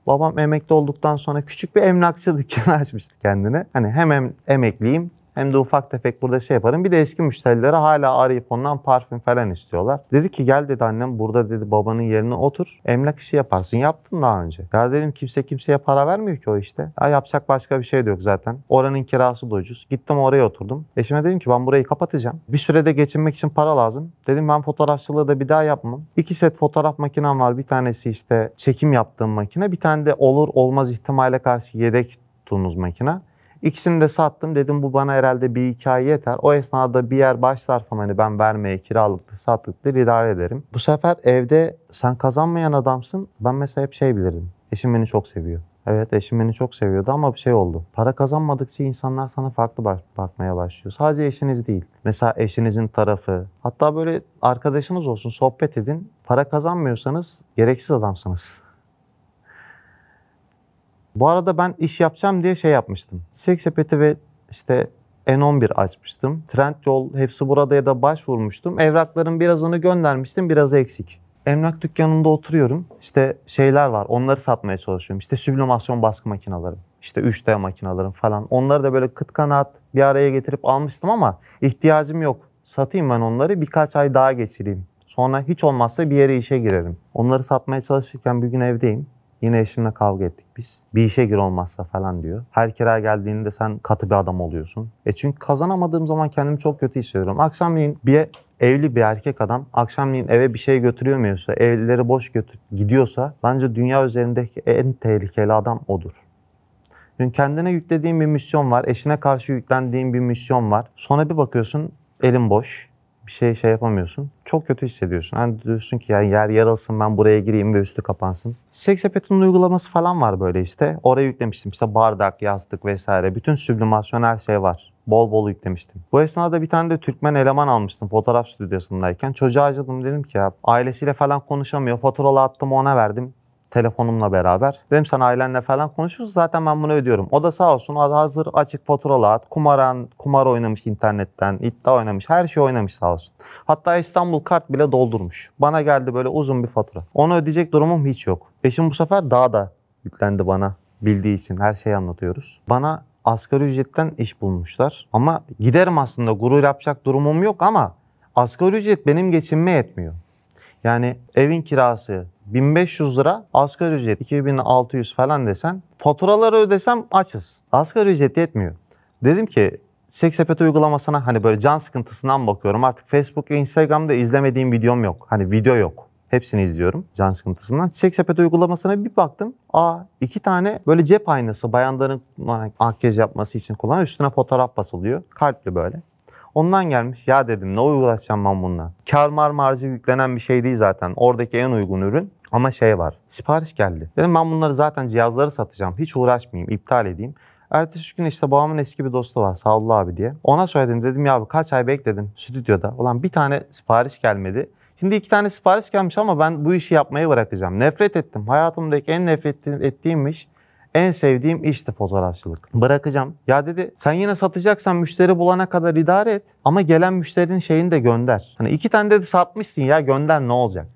babam emekli olduktan sonra küçük bir emlakçı dükkanı açmıştı kendine. Hani hem emekliyim Hem de ufak tefek burada şey yaparım. Bir de eski müşterileri hala arayıp ondan parfüm falan istiyorlar. Dedi ki gel dedi annem burada dedi babanın yerine otur. Emlak işi yaparsın. Yaptın daha önce. Ya dedim kimse kimseye para vermiyor ki o işte. Ya yapacak başka bir şey de yok zaten. Oranın kirası da ucuz. Gittim oraya oturdum. Eşime dedim ki ben burayı kapatacağım. Bir sürede geçinmek için para lazım. Dedim ben fotoğrafçılığı da bir daha yapmam. 2 set fotoğraf makinem var. Bir tanesi işte çekim yaptığım makine. Bir tane de olur olmaz ihtimale karşı yedek tuttuğumuz makine. İkisini de sattım. Dedim bu bana herhalde bir hikaye yeter. O esnada bir yer başlarsam hani ben vermeye kiralıktır, satlıktır idare ederim. Bu sefer evde sen kazanmayan adamsın. Ben mesela hep şey bilirdim. Eşim beni çok seviyor. Evet eşim beni çok seviyordu ama bir şey oldu. Para kazanmadıkça insanlar sana farklı bakmaya başlıyor. Sadece eşiniz değil. Mesela eşinizin tarafı. Hatta böyle arkadaşınız olsun sohbet edin. Para kazanmıyorsanız gereksiz adamsınız. Bu arada ben iş yapacağım diye şey yapmıştım. Seksepeti ve işte N11 açmıştım. Trendyol hepsi burada ya da başvurmuştum. Evrakların birazını göndermiştim, birazı eksik. Emlak dükkanında oturuyorum. İşte şeyler var, onları satmaya çalışıyorum. İşte süblimasyon baskı makineleri, işte 3D makinelerim falan. Onları da böyle kıt kanaat bir araya getirip almıştım ama ihtiyacım yok. Satayım ben onları, birkaç ay daha geçireyim. Sonra hiç olmazsa bir yere işe girerim. Onları satmaya çalışırken bir gün evdeyim. Yine eşimle kavga ettik biz. Bir işe gir olmazsa falan diyor. Her kira geldiğinde sen katı bir adam oluyorsun. Çünkü kazanamadığım zaman kendimi çok kötü hissediyorum. Akşamleyin evli bir erkek adam akşamleyin eve bir şey götürüyormuyorsa, evlileri boş gidiyorsa bence dünya üzerindeki en tehlikeli adam odur. Çünkü kendine yüklediğin bir misyon var, eşine karşı yüklendiğin bir misyon var. Sonra bir bakıyorsun elin boş. Bir şey yapamıyorsun. Çok kötü hissediyorsun. Hani diyorsun ki ya yer yarılsın ben buraya gireyim ve üstü kapansın. Seksepet'in uygulaması falan var böyle işte. Oraya yüklemiştim işte bardak, yastık vesaire. Bütün süblimasyon her şey var. Bol bol yüklemiştim. Bu esnada bir tane de Türkmen eleman almıştım fotoğraf stüdyosundayken. Çocuğa acıdım dedim ki ya ailesiyle falan konuşamıyor. Faturalı attım ona verdim. Telefonumla beraber. Dedim sen ailenle falan konuşuruz zaten ben bunu ödüyorum. O da sağ olsun hazır açık faturalı at. Kumar oynamış internetten, iddia oynamış, her şey oynamış sağ olsun. Hatta İstanbul kart bile doldurmuş. Bana geldi böyle uzun bir fatura. Onu ödeyecek durumum hiç yok. Eşim bu sefer daha da yüklendi bana bildiği için her şeyi anlatıyoruz. Bana asgari ücretten iş bulmuşlar. Ama giderim aslında gurur yapacak durumum yok ama asgari ücret benim geçinmeye yetmiyor. Yani evin kirası 1500 lira, asgari ücret 2600 falan desen, faturaları ödesem açız. Asgari ücret yetmiyor. Dedim ki Seksepet uygulamasına hani böyle can sıkıntısından bakıyorum. Artık Facebook ve Instagram'da izlemediğim videom yok. Hani video yok. Hepsini izliyorum can sıkıntısından. Seksepet uygulamasına bir baktım. 2 tane böyle cep aynası bayanların makyaj yapması için kullanan üstüne fotoğraf basılıyor. Kalpli böyle. Ondan gelmiş. Ya dedim ne uğraşacağım ben bununla. Kar marjı yüklenen bir şey değil zaten. Oradaki en uygun ürün. Ama şey var. Sipariş geldi. Dedim ben bunları zaten cihazları satacağım. Hiç uğraşmayayım. İptal edeyim. Ertesi gün işte babamın eski bir dostu var. Sağollu abi diye. Ona söyledim. Dedim ya kaç ay bekledim stüdyoda. Ulan bir tane sipariş gelmedi. Şimdi 2 tane sipariş gelmiş ama ben bu işi yapmayı bırakacağım. Nefret ettim. Hayatımdaki en nefret ettiğim iş, en sevdiğim işti fotoğrafçılık. Bırakacağım. Ya dedi sen yine satacaksan müşteri bulana kadar idare et. Ama gelen müşterinin şeyini de gönder. Hani 2 tane dedi satmışsın ya gönder ne olacak?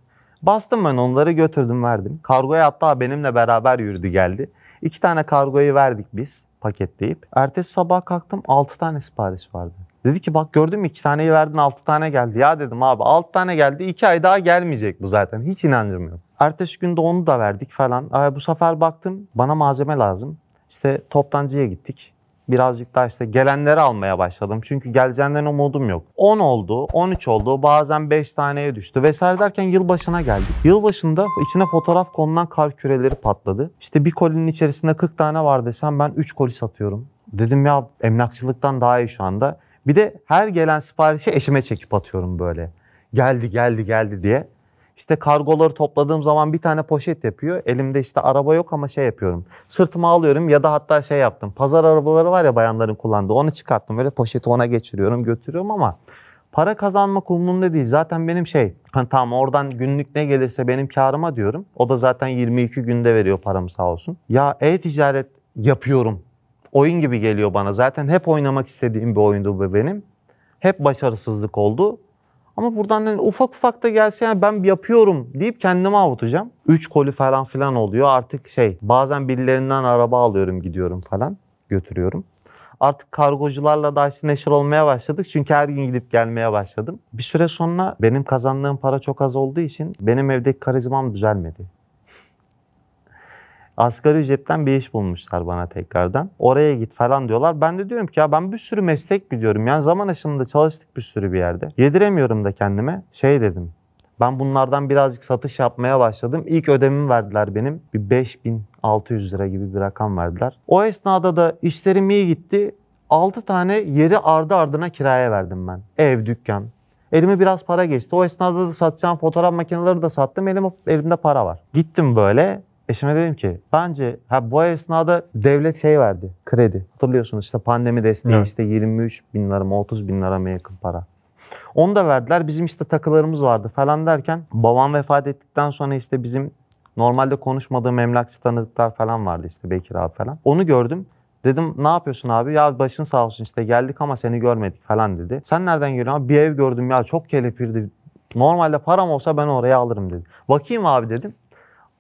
Bastım ben onları götürdüm verdim. Kargoya hatta benimle beraber yürüdü geldi. 2 tane kargoyu verdik biz paketleyip. Ertesi sabah kalktım 6 tane sipariş vardı. Dedi ki bak gördün mü 2 taneyi verdin 6 tane geldi. Ya dedim abi 6 tane geldi 2 ay daha gelmeyecek bu zaten. Hiç inancım yok. Ertesi günde onu da verdik falan. Bu sefer baktım bana malzeme lazım. İşte toptancıya gittik. Birazcık daha işte gelenleri almaya başladım. Çünkü geleceğinden umudum yok. 10 oldu, 13 oldu, bazen 5 taneye düştü vesaire derken yılbaşına geldik. Yılbaşında içine fotoğraf konulan kar küreleri patladı. İşte bir kolinin içerisinde 40 tane var desem ben 3 koli satıyorum. Dedim ya emlakçılıktan daha iyi şu anda. Bir de her gelen siparişi eşime çekip atıyorum böyle. Geldi diye. İşte kargoları topladığım zaman bir tane poşet yapıyor. Elimde işte araba yok ama şey yapıyorum. Sırtıma alıyorum ya da hatta şey yaptım. Pazar arabaları var ya bayanların kullandığı. Onu çıkarttım. Böyle poşeti ona geçiriyorum, götürüyorum ama para kazanmak umurumda değil. Zaten benim hani tamam oradan günlük ne gelirse benim karıma diyorum. O da zaten 22 günde veriyor paramı sağ olsun. Ya e-ticaret yapıyorum. Oyun gibi geliyor bana. Zaten hep oynamak istediğim bir oyundu bu benim. Hep başarısızlık oldu. Ama buradan hani ufak ufak da gelse yani ben yapıyorum deyip kendimi avutacağım. 3 koli falan filan oluyor. Artık bazen birilerinden araba alıyorum gidiyorum falan götürüyorum. Artık kargocularla da aşırı neşir olmaya başladık. Çünkü her gün gidip gelmeye başladım. Bir süre sonra benim kazandığım para çok az olduğu için benim evdeki karizmam düzelmedi. Asgari ücretten bir iş bulmuşlar bana tekrardan. Oraya git falan diyorlar. Ben de diyorum ki ya ben bir sürü meslek biliyorum. Yani zaman aşımında çalıştık bir sürü bir yerde. Yediremiyorum da kendime. Şey dedim. Ben bunlardan birazcık satış yapmaya başladım. İlk ödemimi verdiler benim. Bir 5.600 lira gibi bir rakam verdiler. O esnada da işlerim iyi gitti. 6 tane yeri ardı ardına kiraya verdim ben. Ev, dükkan. Elime biraz para geçti. O esnada da satacağım fotoğraf makineleri de sattım. Elimde para var. Gittim böyle. Eşime dedim ki bence bu esnada devlet şey verdi. Kredi. Hatırlıyorsunuz işte pandemi desteği Evet. işte 23 bin lira mı 30 bin lira mı yakın para. Onu da verdiler. Bizim işte takılarımız vardı falan derken babam vefat ettikten sonra işte bizim normalde konuşmadığım emlakçı tanıdıklar falan vardı işte Bekir abi falan. Onu gördüm. Dedim ne yapıyorsun abi? Ya başın sağ olsun işte geldik ama seni görmedik falan dedi. Sen nereden geliyorsun abi? Bir ev gördüm ya çok kelepirdi. Normalde param olsa ben oraya alırım dedi. Bakayım abi dedim.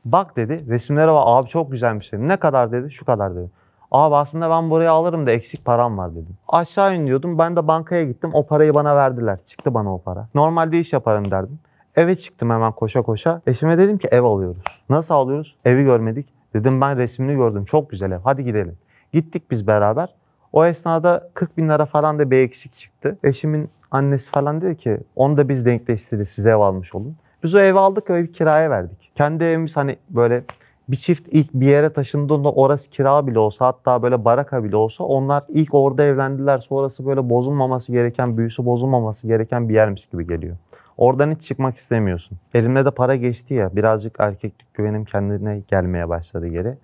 Bak dedi resimlere bak abi çok güzelmiş dedim. Ne kadar dedi? Şu kadar dedi. Abi aslında ben buraya alırım da eksik param var dedim. Aşağı iniyordum ben de bankaya gittim o parayı bana verdiler. Çıktı bana o para. Normalde iş yaparım derdim. Eve çıktım hemen koşa koşa. Eşime dedim ki ev alıyoruz. Nasıl alıyoruz? Evi görmedik. Dedim ben resmini gördüm çok güzel ev hadi gidelim. Gittik biz beraber. O esnada 40 bin lira falan da bir eksik çıktı. Eşimin annesi falan dedi ki onu da biz denkleştiririz size ev almış olun. Biz o evi aldık o evi kiraya verdik. Kendi evimiz hani böyle bir çift ilk bir yere taşındığında orası kira bile olsa hatta böyle baraka bile olsa onlar ilk orada evlendiler. Sonrası böyle bozulmaması gereken, büyüsü bozulmaması gereken bir yermiş gibi geliyor. Oradan hiç çıkmak istemiyorsun. Elimde de para geçti ya birazcık erkeklik güvenim kendine gelmeye başladı geri.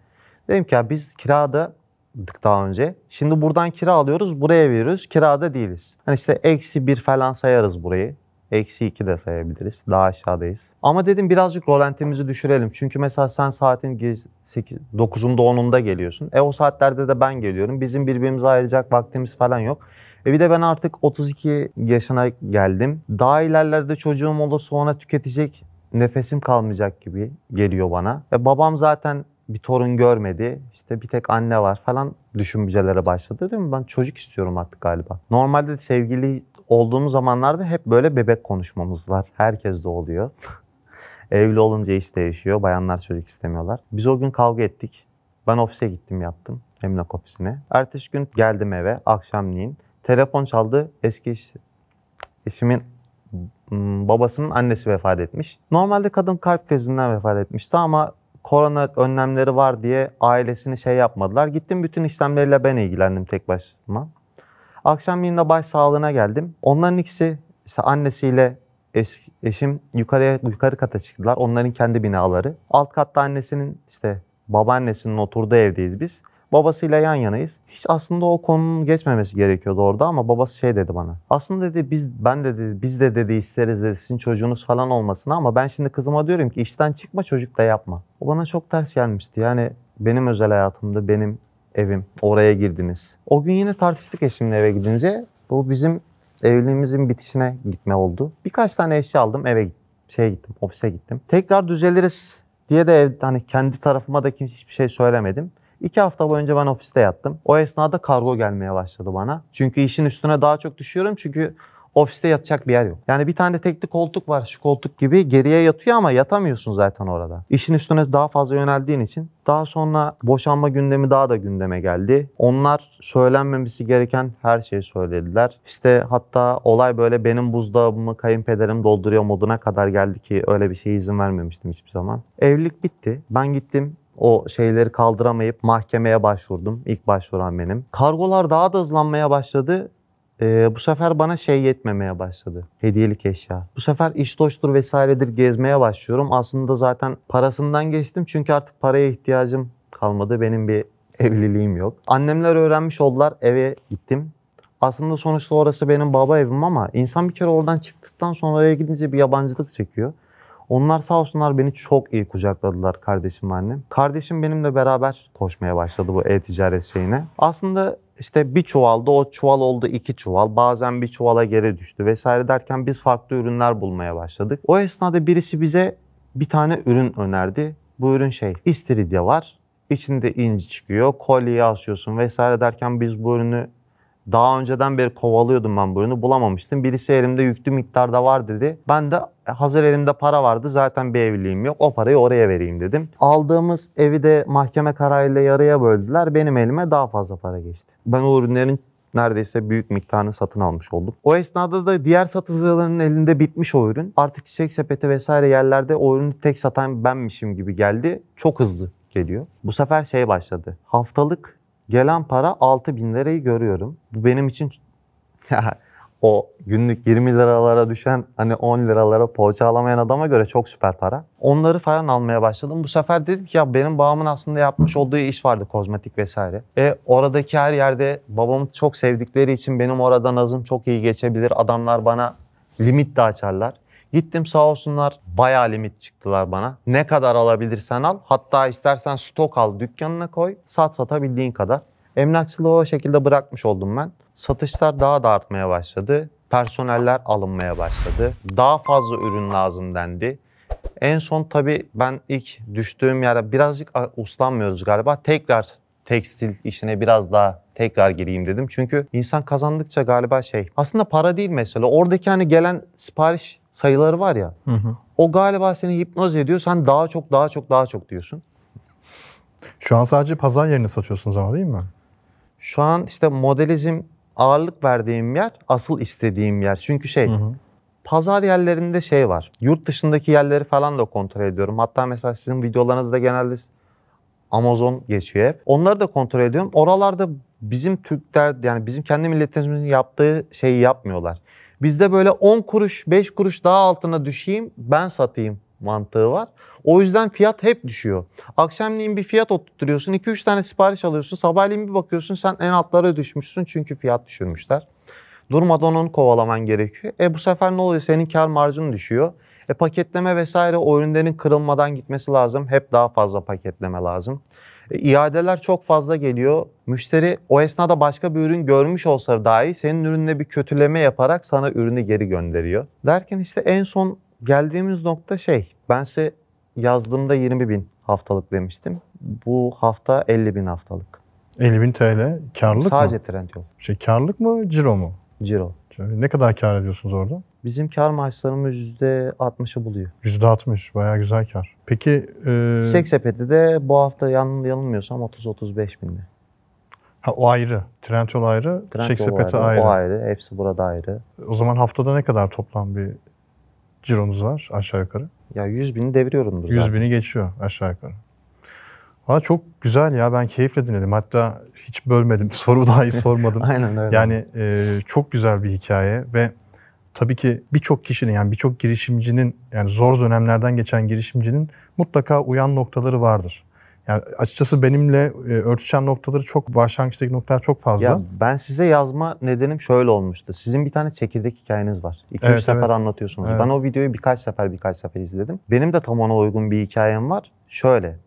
Dedim ki ya biz kiradadık daha önce. Şimdi buradan kira alıyoruz buraya veriyoruz kirada değiliz. Hani işte -1 falan sayarız burayı. -2 de sayabiliriz. Daha aşağıdayız. Ama dedim birazcık rolantimizi düşürelim. Çünkü mesela sen saatin 9'unda 10'unda geliyorsun. O saatlerde de ben geliyorum. Bizim birbirimize ayıracak vaktimiz falan yok. Bir de ben artık 32 yaşına geldim. Daha ilerlerde çocuğum olursa ona tüketecek nefesim kalmayacak gibi geliyor bana. Babam zaten bir torun görmedi. İşte bir tek anne var falan düşüncelere başladı değil mi? Ben çocuk istiyorum artık galiba. Normalde sevgili olduğumuz zamanlarda hep böyle bebek konuşmamız var. Herkes de oluyor. Evli olunca iş değişiyor. Bayanlar çocuk istemiyorlar. Biz o gün kavga ettik. Ben ofise gittim yattım. Emlak ofisine. Ertesi gün geldim eve akşamleyin. Telefon çaldı. Eski eşimin babasının annesi vefat etmiş. Normalde kadın kalp krizinden vefat etmişti ama korona önlemleri var diye ailesini şey yapmadılar. Gittim bütün işlemleriyle ben ilgilendim tek başıma. Akşamleyin de baş sağlığına geldim. Onların ikisi işte annesiyle eşim yukarı kata çıktılar. Onların kendi binaları. Alt katta annesinin işte babaannesinin oturduğu evdeyiz biz. Babasıyla yan yanayız. Hiç aslında o konunun geçmemesi gerekiyordu orada ama babası şey dedi bana. Aslında dedi biz de dedi isteriz dedi sizin çocuğunuz falan olmasın ama ben şimdi kızıma diyorum ki işten çıkma çocuk da yapma. O bana çok ters gelmişti. Yani benim özel hayatımda benim evim. Oraya girdiniz. O gün yine tartıştık eşimle eve gidince. Bu bizim evliliğimizin bitişine gitme oldu. Birkaç tane eşya aldım eve gittim. Ofise gittim. Tekrar düzeliriz diye de evde hani kendi tarafıma da hiçbir şey söylemedim. 2 hafta boyunca ben ofiste yattım. O esnada kargo gelmeye başladı bana. Çünkü işin üstüne daha çok düşüyorum. Çünkü ofiste yatacak bir yer yok. Yani bir tane tekli koltuk var şu koltuk gibi geriye yatıyor ama yatamıyorsun zaten orada. İşin üstüne daha fazla yöneldiğin için daha sonra boşanma gündemi daha da gündeme geldi. Onlar söylenmemesi gereken her şeyi söylediler. İşte hatta olay böyle benim buzdolabımı kayınpederim dolduruyor moduna kadar geldi ki öyle bir şeye izin vermemiştim hiçbir zaman. Evlilik bitti. Ben gittim. O şeyleri kaldıramayıp mahkemeye başvurdum. İlk başvuran benim. Kargolar daha da hızlanmaya başladı. Bu sefer bana şey yetmemeye başladı. Hediyelik eşya. Bu sefer iş doştur vesairedir gezmeye başlıyorum. Aslında zaten parasından geçtim çünkü artık paraya ihtiyacım kalmadı. Benim bir evliliğim yok. Annemler öğrenmiş oldular. Eve gittim. Aslında sonuçta orası benim baba evim ama insan bir kere oradan çıktıktan sonra oraya gidince bir yabancılık çekiyor. Onlar sağ olsunlar beni çok iyi kucakladılar kardeşim ve annem. Kardeşim benimle beraber koşmaya başladı bu e-ticaret şeyine. Aslında işte bir çuvalda o çuval oldu 2 çuval. Bazen bir çuvala geri düştü vesaire derken biz farklı ürünler bulmaya başladık. O esnada birisi bize bir tane ürün önerdi. Bu ürün istiridye var. İçinde inci çıkıyor. Kolyeye asıyorsun vesaire derken biz bu ürünü Daha önceden beri kovalıyordum ben bu ürünü, bulamamıştım. Birisi elimde yüklü miktarda var dedi. Ben de hazır elimde para vardı, zaten bir evliliğim yok, o parayı oraya vereyim dedim. Aldığımız evi de mahkeme kararıyla yarıya böldüler. Benim elime daha fazla para geçti. Ben o ürünlerin neredeyse büyük miktarını satın almış oldum. O esnada da diğer satıcıların elinde bitmiş o ürün. Artık Çiçek Sepeti vesaire yerlerde o ürünü tek satan benmişim gibi geldi. Çok hızlı geliyor. Bu sefer şey başladı. Haftalık gelen para 6.000 lirayı görüyorum. Bu benim için o günlük 20 liralara düşen, hani 10 liralara poğaça alamayan adama göre çok süper para. Onları falan almaya başladım. Bu sefer dedim ki ya benim babamın aslında yapmış olduğu iş vardı, kozmetik vesaire. Oradaki her yerde babamı çok sevdikleri için benim orada nazım çok iyi geçebilir. Adamlar bana limit de açarlar. Gittim, sağ olsunlar, bayağı limit çıktılar bana. Ne kadar alabilirsen al. Hatta istersen stok al, dükkanına koy. Satabildiğin kadar. Emlakçılığı o şekilde bırakmış oldum ben. Satışlar daha da artmaya başladı. Personeller alınmaya başladı. Daha fazla ürün lazım dendi. En son tabii ben ilk düştüğüm yere birazcık uslanmıyoruz galiba. Tekrar tekstil işine biraz daha tekrar gireyim dedim. Çünkü insan kazandıkça galiba aslında para değil mesele. Oradaki hani gelen sipariş sayıları var ya. O galiba seni hipnoz ediyor. Sen daha çok diyorsun. Şu an sadece pazar yerine satıyorsunuz ama, değil mi? Şu an işte modelizm ağırlık verdiğim yer, asıl istediğim yer. Çünkü pazar yerlerinde var. Yurt dışındaki yerleri falan da kontrol ediyorum. Hatta mesela sizin videolarınızda genelde Amazon geçiyor hep. Onları da kontrol ediyorum. Oralarda bizim Türkler, yani bizim kendi milletimizin yaptığı şeyi yapmıyorlar. Bizde böyle 10 kuruş, 5 kuruş daha altına düşeyim, ben satayım mantığı var. O yüzden fiyat hep düşüyor. Akşamleyin bir fiyat oturtuyorsun, 2-3 tane sipariş alıyorsun. Sabahleyin bir bakıyorsun sen en altlara düşmüşsün çünkü fiyat düşürmüşler. Durmadan onu kovalaman gerekiyor. Bu sefer ne oluyor? Senin kar marjın düşüyor. Paketleme vesaire, o ürünlerin kırılmadan gitmesi lazım. Hep daha fazla paketleme lazım. İadeler çok fazla geliyor. Müşteri o esnada başka bir ürün görmüş olsa dahi senin ürününe bir kötüleme yaparak sana ürünü geri gönderiyor. Derken işte en son geldiğimiz nokta ben size yazdığımda 20.000 haftalık demiştim. Bu hafta 50.000 haftalık. 50.000 TL karlılık mı? Sadece Trendyol. Karlılık mı, ciro mu? Ciro. Ne kadar kar ediyorsunuz orada? Bizim kar maaşlarımız %60'ı buluyor. %60, bayağı güzel kar. Peki... Çiçek Sepeti de bu hafta yanılmıyorsam 30-35 bindi. O ayrı. Trendyol ayrı, Çiçek Sepeti ayrı. O ayrı. Hepsi burada ayrı. O zaman haftada ne kadar toplam bir cironuz var aşağı yukarı? Ya 100.000'i deviriyorumdur 100.000'i geçiyor aşağı yukarı. Valla çok güzel ya, ben keyifle dinledim. Hatta hiç bölmedim, soru dahi sormadım. Aynen öyle. Yani çok güzel bir hikaye ve tabii ki birçok kişinin, yani birçok girişimcinin, yani zor dönemlerden geçen girişimcinin mutlaka uyan noktaları vardır. Yani açıkçası benimle örtüşen noktaları çok, başlangıçtaki noktalar çok fazla. Ya ben size yazma nedenim şöyle olmuştu. Sizin bir tane çekirdek hikayeniz var. 2-3 sefer anlatıyorsunuz. Evet. Ben o videoyu birkaç sefer izledim. Benim de tam ona uygun bir hikayem var. Şöyle,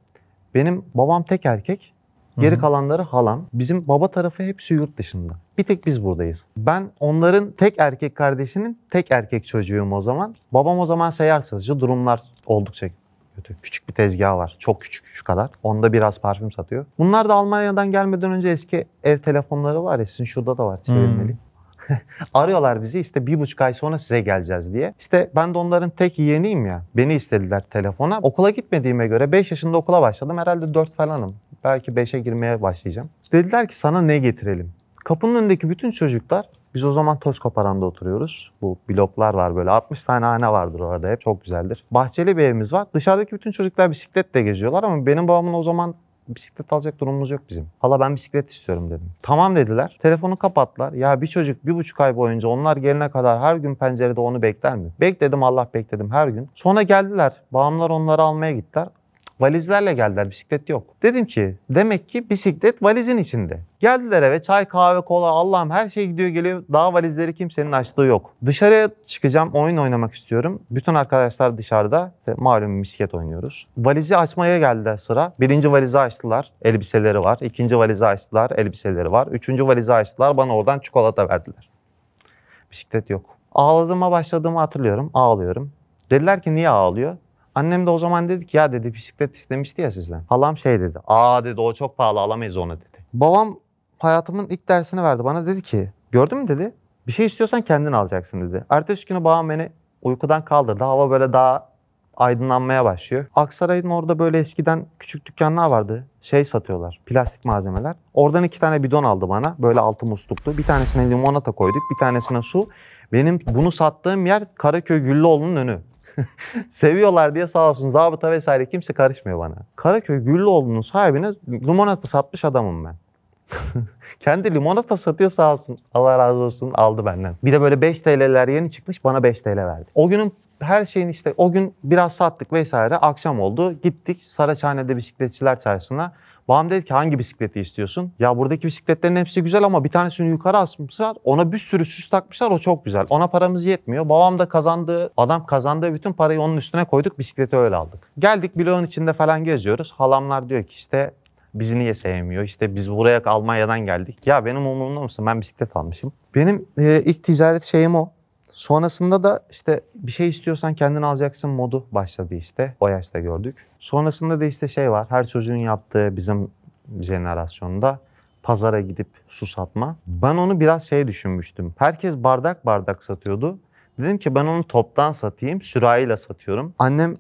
benim babam tek erkek. Geri kalanları halam. Bizim baba tarafı hepsi yurt dışında. Bir tek biz buradayız. Ben onların tek erkek kardeşinin tek erkek çocuğuyum o zaman. Babam o zaman seyyar satıcı. Durumlar oldukça kötü. Küçük bir tezgahı var. Çok küçük, şu kadar. Onda biraz parfüm satıyor. Bunlar da Almanya'dan gelmeden önce eski ev telefonları var ya. Sizin şurada da var çevirmeli. Arıyorlar bizi, işte 1,5 ay sonra size geleceğiz diye. İşte ben de onların tek yeğeniyim ya. Beni istediler telefona. Okula gitmediğime göre 5 yaşında okula başladım. Herhalde 4 falanım. Belki 5'e girmeye başlayacağım. Dediler ki sana ne getirelim? Kapının önündeki bütün çocuklar, biz o zaman Tozkoparan'da oturuyoruz. Bu bloklar var böyle, 60 tane hane vardır orada hep, çok güzeldir. Bahçeli bir evimiz var. Dışarıdaki bütün çocuklar bisikletle geziyorlar ama benim babamın o zaman bisiklet alacak durumumuz yok bizim. Hala ben bisiklet istiyorum dedim. Tamam dediler. Telefonu kapattılar. Ya bir çocuk 1,5 ay boyunca onlar gelene kadar her gün pencerede onu bekler mi? Bekledim, Allah bekledim her gün. Sonra geldiler. Babamlar onları almaya gittiler. Valizlerle geldiler, bisiklet yok. Dedim ki demek ki bisiklet valizin içinde. Geldiler eve, çay, kahve, kola, Allah'ım her şey gidiyor geliyor. Daha valizleri kimsenin açtığı yok. Dışarıya çıkacağım, oyun oynamak istiyorum. Bütün arkadaşlar dışarıda. İşte malum misket oynuyoruz. Valizi açmaya geldi sıra. Birinci valizi açtılar, elbiseleri var. İkinci valizi açtılar, elbiseleri var. Üçüncü valizi açtılar, bana oradan çikolata verdiler. Bisiklet yok. Ağladığıma başladığımı hatırlıyorum, ağlıyorum. Dediler ki niye ağlıyor? Annem de o zaman dedi ki ya dedi bisiklet istemişti ya sizden. Halam dedi. Dedi o çok pahalı, alamayız onu dedi. Babam hayatımın ilk dersini verdi. Bana dedi ki, gördün mü dedi, bir şey istiyorsan kendin alacaksın dedi. Ertesi günü babam beni uykudan kaldırdı. Hava böyle daha aydınlanmaya başlıyor. Aksaray'ın orada böyle eskiden küçük dükkanlar vardı. Şey satıyorlar, plastik malzemeler. Oradan 2 tane bidon aldı bana. Böyle altı musluklu. Bir tanesine limonata koyduk, bir tanesine su. Benim bunu sattığım yer Karaköy Güllüoğlu'nun önü. Seviyorlar diye sağ olsun zabıta vesaire kimse karışmıyor bana. Karaköy Güllüoğlu'nun sahibine limonata satmış adamım ben. Kendi limonata satıyor sağ olsun. Allah razı olsun, aldı benden. Bir de böyle 5 TL'ler yeni çıkmış, bana 5 TL verdi. O günün her şeyin işte, o gün biraz sattık vesaire, akşam oldu. Gittik Saraçhane'de bisikletçiler çarşısına. Babam dedi ki hangi bisikleti istiyorsun? Ya buradaki bisikletlerin hepsi güzel ama bir tanesini yukarı asmışlar. Ona bir sürü süs takmışlar, o çok güzel. Ona paramız yetmiyor. Babam da kazandığı bütün parayı onun üstüne koyduk, bisikleti öyle aldık. Geldik bloğun içinde falan geziyoruz. Halamlar diyor ki işte bizi niye sevmiyor? İşte biz buraya Almanya'dan geldik. Ya benim umurumda mısın? Ben bisiklet almışım. Benim ilk ticaret şeyim o. Sonrasında da işte bir şey istiyorsan kendin alacaksın modu başladı işte. O yaşta gördük. Sonrasında da işte şey var. Her çocuğun yaptığı bizim jenerasyonda pazara gidip su satma. Ben onu biraz şey düşünmüştüm. Herkes bardak bardak satıyordu. Dedim ki ben onu toptan satayım. Sürahiyle satıyorum. Annem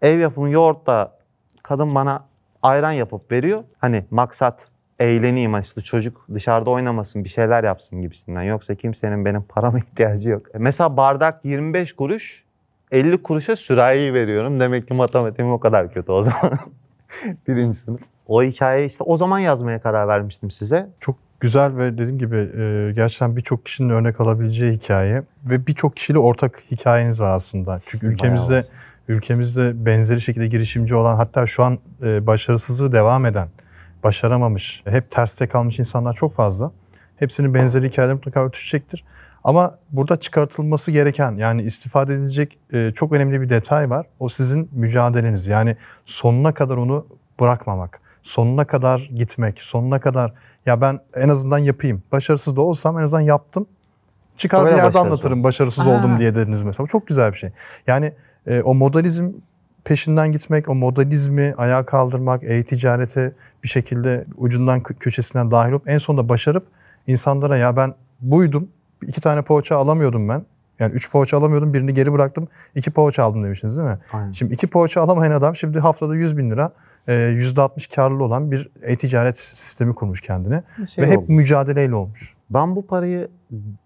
ev yapımı yoğurtla kadın bana ayran yapıp veriyor. Hani maksat eğleneyim, işte çocuk dışarıda oynamasın, bir şeyler yapsın gibisinden. Yoksa kimsenin benim parama ihtiyacı yok. Mesela bardak 25 kuruş, 50 kuruşa sürahi veriyorum. Demek ki matematiğim o kadar kötü o zaman. Birinci sınıf. O hikayeyi işte o zaman yazmaya karar vermiştim size. Çok güzel ve dediğim gibi gerçekten birçok kişinin örnek alabileceği hikaye ve birçok kişiyle ortak hikayeniz var aslında. Çünkü ülkemizde benzeri şekilde girişimci olan, hatta şu an başarısızlığı devam eden, başaramamış, hep terste kalmış insanlar çok fazla. Hepsinin benzeri hikayeleri mutlaka örtüşecektir. Ama burada çıkartılması gereken, yani istifade edilecek çok önemli bir detay var. O sizin mücadeleniz. Yani sonuna kadar onu bırakmamak, sonuna kadar gitmek, sonuna kadar ya ben en azından yapayım. Başarısız da olsam en azından yaptım. Çıkar bir yerde anlatırım başarısız oldum diye dediniz mesela. Çok güzel bir şey. Yani o modalizm peşinden gitmek, o modalizmi ayağa kaldırmak, e-ticarete bir şekilde ucundan köşesinden dahil olup en sonunda başarıp insanlara ya ben buydum, 2 tane poğaça alamıyordum ben. Yani 3 poğaça alamıyordum, birini geri bıraktım, 2 poğaça aldım demiştiniz değil mi? Aynen. Şimdi 2 poğaça alamayan adam şimdi haftada 100.000 lira %60 karlı olan bir e-ticaret sistemi kurmuş kendine. Ve hep mücadeleyle olmuş. Ben bu parayı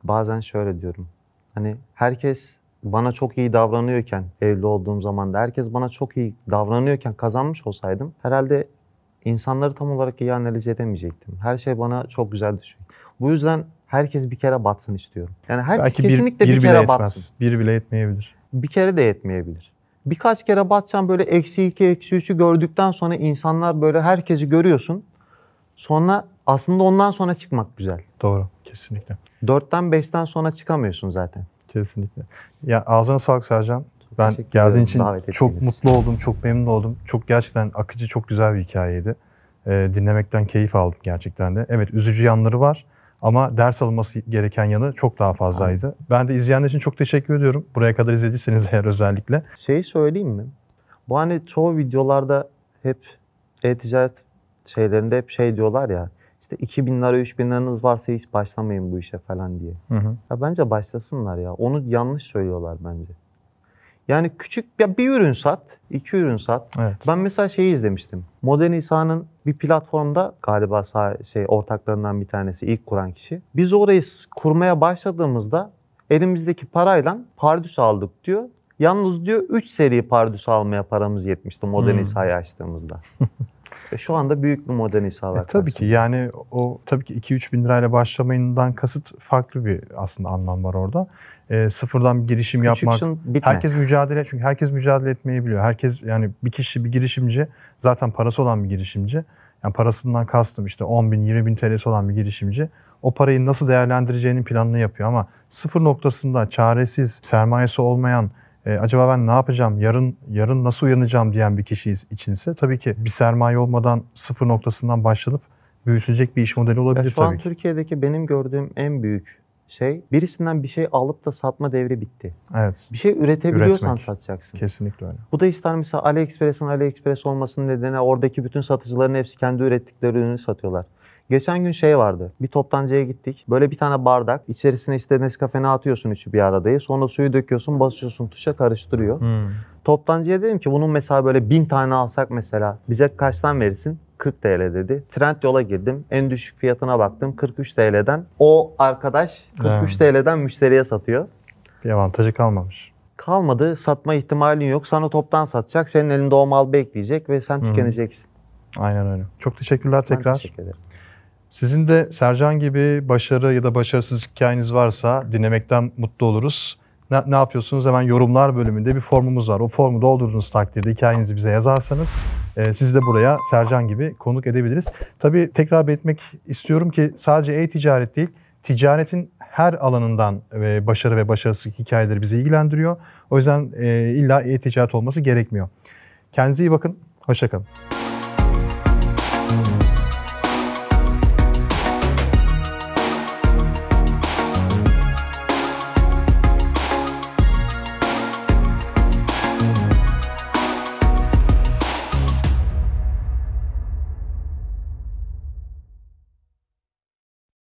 bazen şöyle diyorum. Hani herkes bana çok iyi davranıyorken, evli olduğum zaman da herkes bana çok iyi davranıyorken kazanmış olsaydım herhalde insanları tam olarak iyi analiz edemeyecektim. Her şey bana çok güzel düşüyor. Bu yüzden herkes bir kere batsın istiyorum. Yani herkes Belki kesinlikle bir bile kere yetmez. batsın. Bir bile yetmeyebilir. Bir kere de yetmeyebilir. Birkaç kere batsan böyle -2, -3'ü gördükten sonra insanlar böyle herkesi görüyorsun. Sonra aslında ondan sonra çıkmak güzel. Doğru, kesinlikle. 4'ten 5'ten sonra çıkamıyorsun zaten. Kesinlikle. Ya ağzına sağlık Sercan. Ben geldiğin için çok mutlu oldum, çok memnun oldum. Çok gerçekten akıcı, çok güzel bir hikayeydi. Dinlemekten keyif aldım gerçekten de. Evet, üzücü yanları var ama ders alınması gereken yanı çok daha fazlaydı. Aynen. Ben de izleyenler için çok teşekkür ediyorum. Buraya kadar izlediyseniz eğer özellikle. Şeyi söyleyeyim mi? Bu hani çoğu videolarda hep e-ticaret şeylerinde hep şey diyorlar ya, işte 2.000 lira 3.000 liranız varsa hiç başlamayın bu işe falan diye. Ya bence başlasınlar ya. Onu yanlış söylüyorlar bence. Yani küçük ya bir ürün sat, 2 ürün sat. Evet. Ben mesela şeyi izlemiştim. Modern İsa'nın bir platformda galiba ortaklarından bir tanesi, ilk kuran kişi. Biz orayı kurmaya başladığımızda elimizdeki parayla pardüs aldık diyor. Yalnız diyor 3 seri pardüs almaya paramız yetmişti Modern İsa'yı açtığımızda. Şu anda büyük bir Modern İsa var. Tabii ki yani o tabii ki 2-3 bin lirayla başlamayından kasıt farklı bir aslında anlam var orada. Sıfırdan bir girişim yapmak. Herkes mücadele etmeyi biliyor. Herkes, yani bir kişi, bir girişimci, zaten parası olan bir girişimci. Yani parasından kastım işte 10.000, 20.000 TL'si olan bir girişimci. O parayı nasıl değerlendireceğinin planını yapıyor ama sıfır noktasında çaresiz, sermayesi olmayan, acaba ben ne yapacağım, yarın nasıl uyanacağım diyen bir kişi içinse tabii ki bir sermaye olmadan sıfır noktasından başlanıp büyütülecek bir iş modeli olabilir tabii ki. Şu an Türkiye'deki benim gördüğüm en büyük şey, birisinden bir şey alıp da satma devri bitti. Evet. Bir şey üretebiliyorsan satacaksın. Kesinlikle öyle. Bu da işte mesela AliExpress olmasının nedeni oradaki bütün satıcıların hepsi kendi ürettikleri ürünü satıyorlar. Geçen gün şey vardı. Bir toptancıya gittik. Böyle bir tane bardak. İçerisine işte Nescafe'ni atıyorsun üçü bir aradayı. Sonra suyu döküyorsun, basıyorsun tuşa, karıştırıyor. Toptancıya dedim ki bunun mesela böyle 1000 tane alsak mesela bize kaçtan verirsin? 40 TL dedi. Trendyol'a girdim. En düşük fiyatına baktım. 43 TL'den. O arkadaş 43 TL'den müşteriye satıyor. Bir avantajı kalmamış. Kalmadı. Satma ihtimalin yok. Sana toptan satacak. Senin elinde o mal bekleyecek ve sen tükeneceksin. Aynen öyle. Çok teşekkürler tekrar. Ben teşekkür ederim. Sizin de Sercan gibi başarı ya da başarısız hikayeniz varsa dinlemekten mutlu oluruz. Ne yapıyorsunuz? Hemen yorumlar bölümünde bir formumuz var. O formu doldurduğunuz takdirde hikayenizi bize yazarsanız sizi de buraya Sercan gibi konuk edebiliriz. Tabii tekrar belirtmek istiyorum ki sadece e-ticaret değil, ticaretin her alanından başarı ve başarısız hikayeleri bizi ilgilendiriyor. O yüzden illa e-ticaret olması gerekmiyor. Kendinize iyi bakın. Hoşça kalın.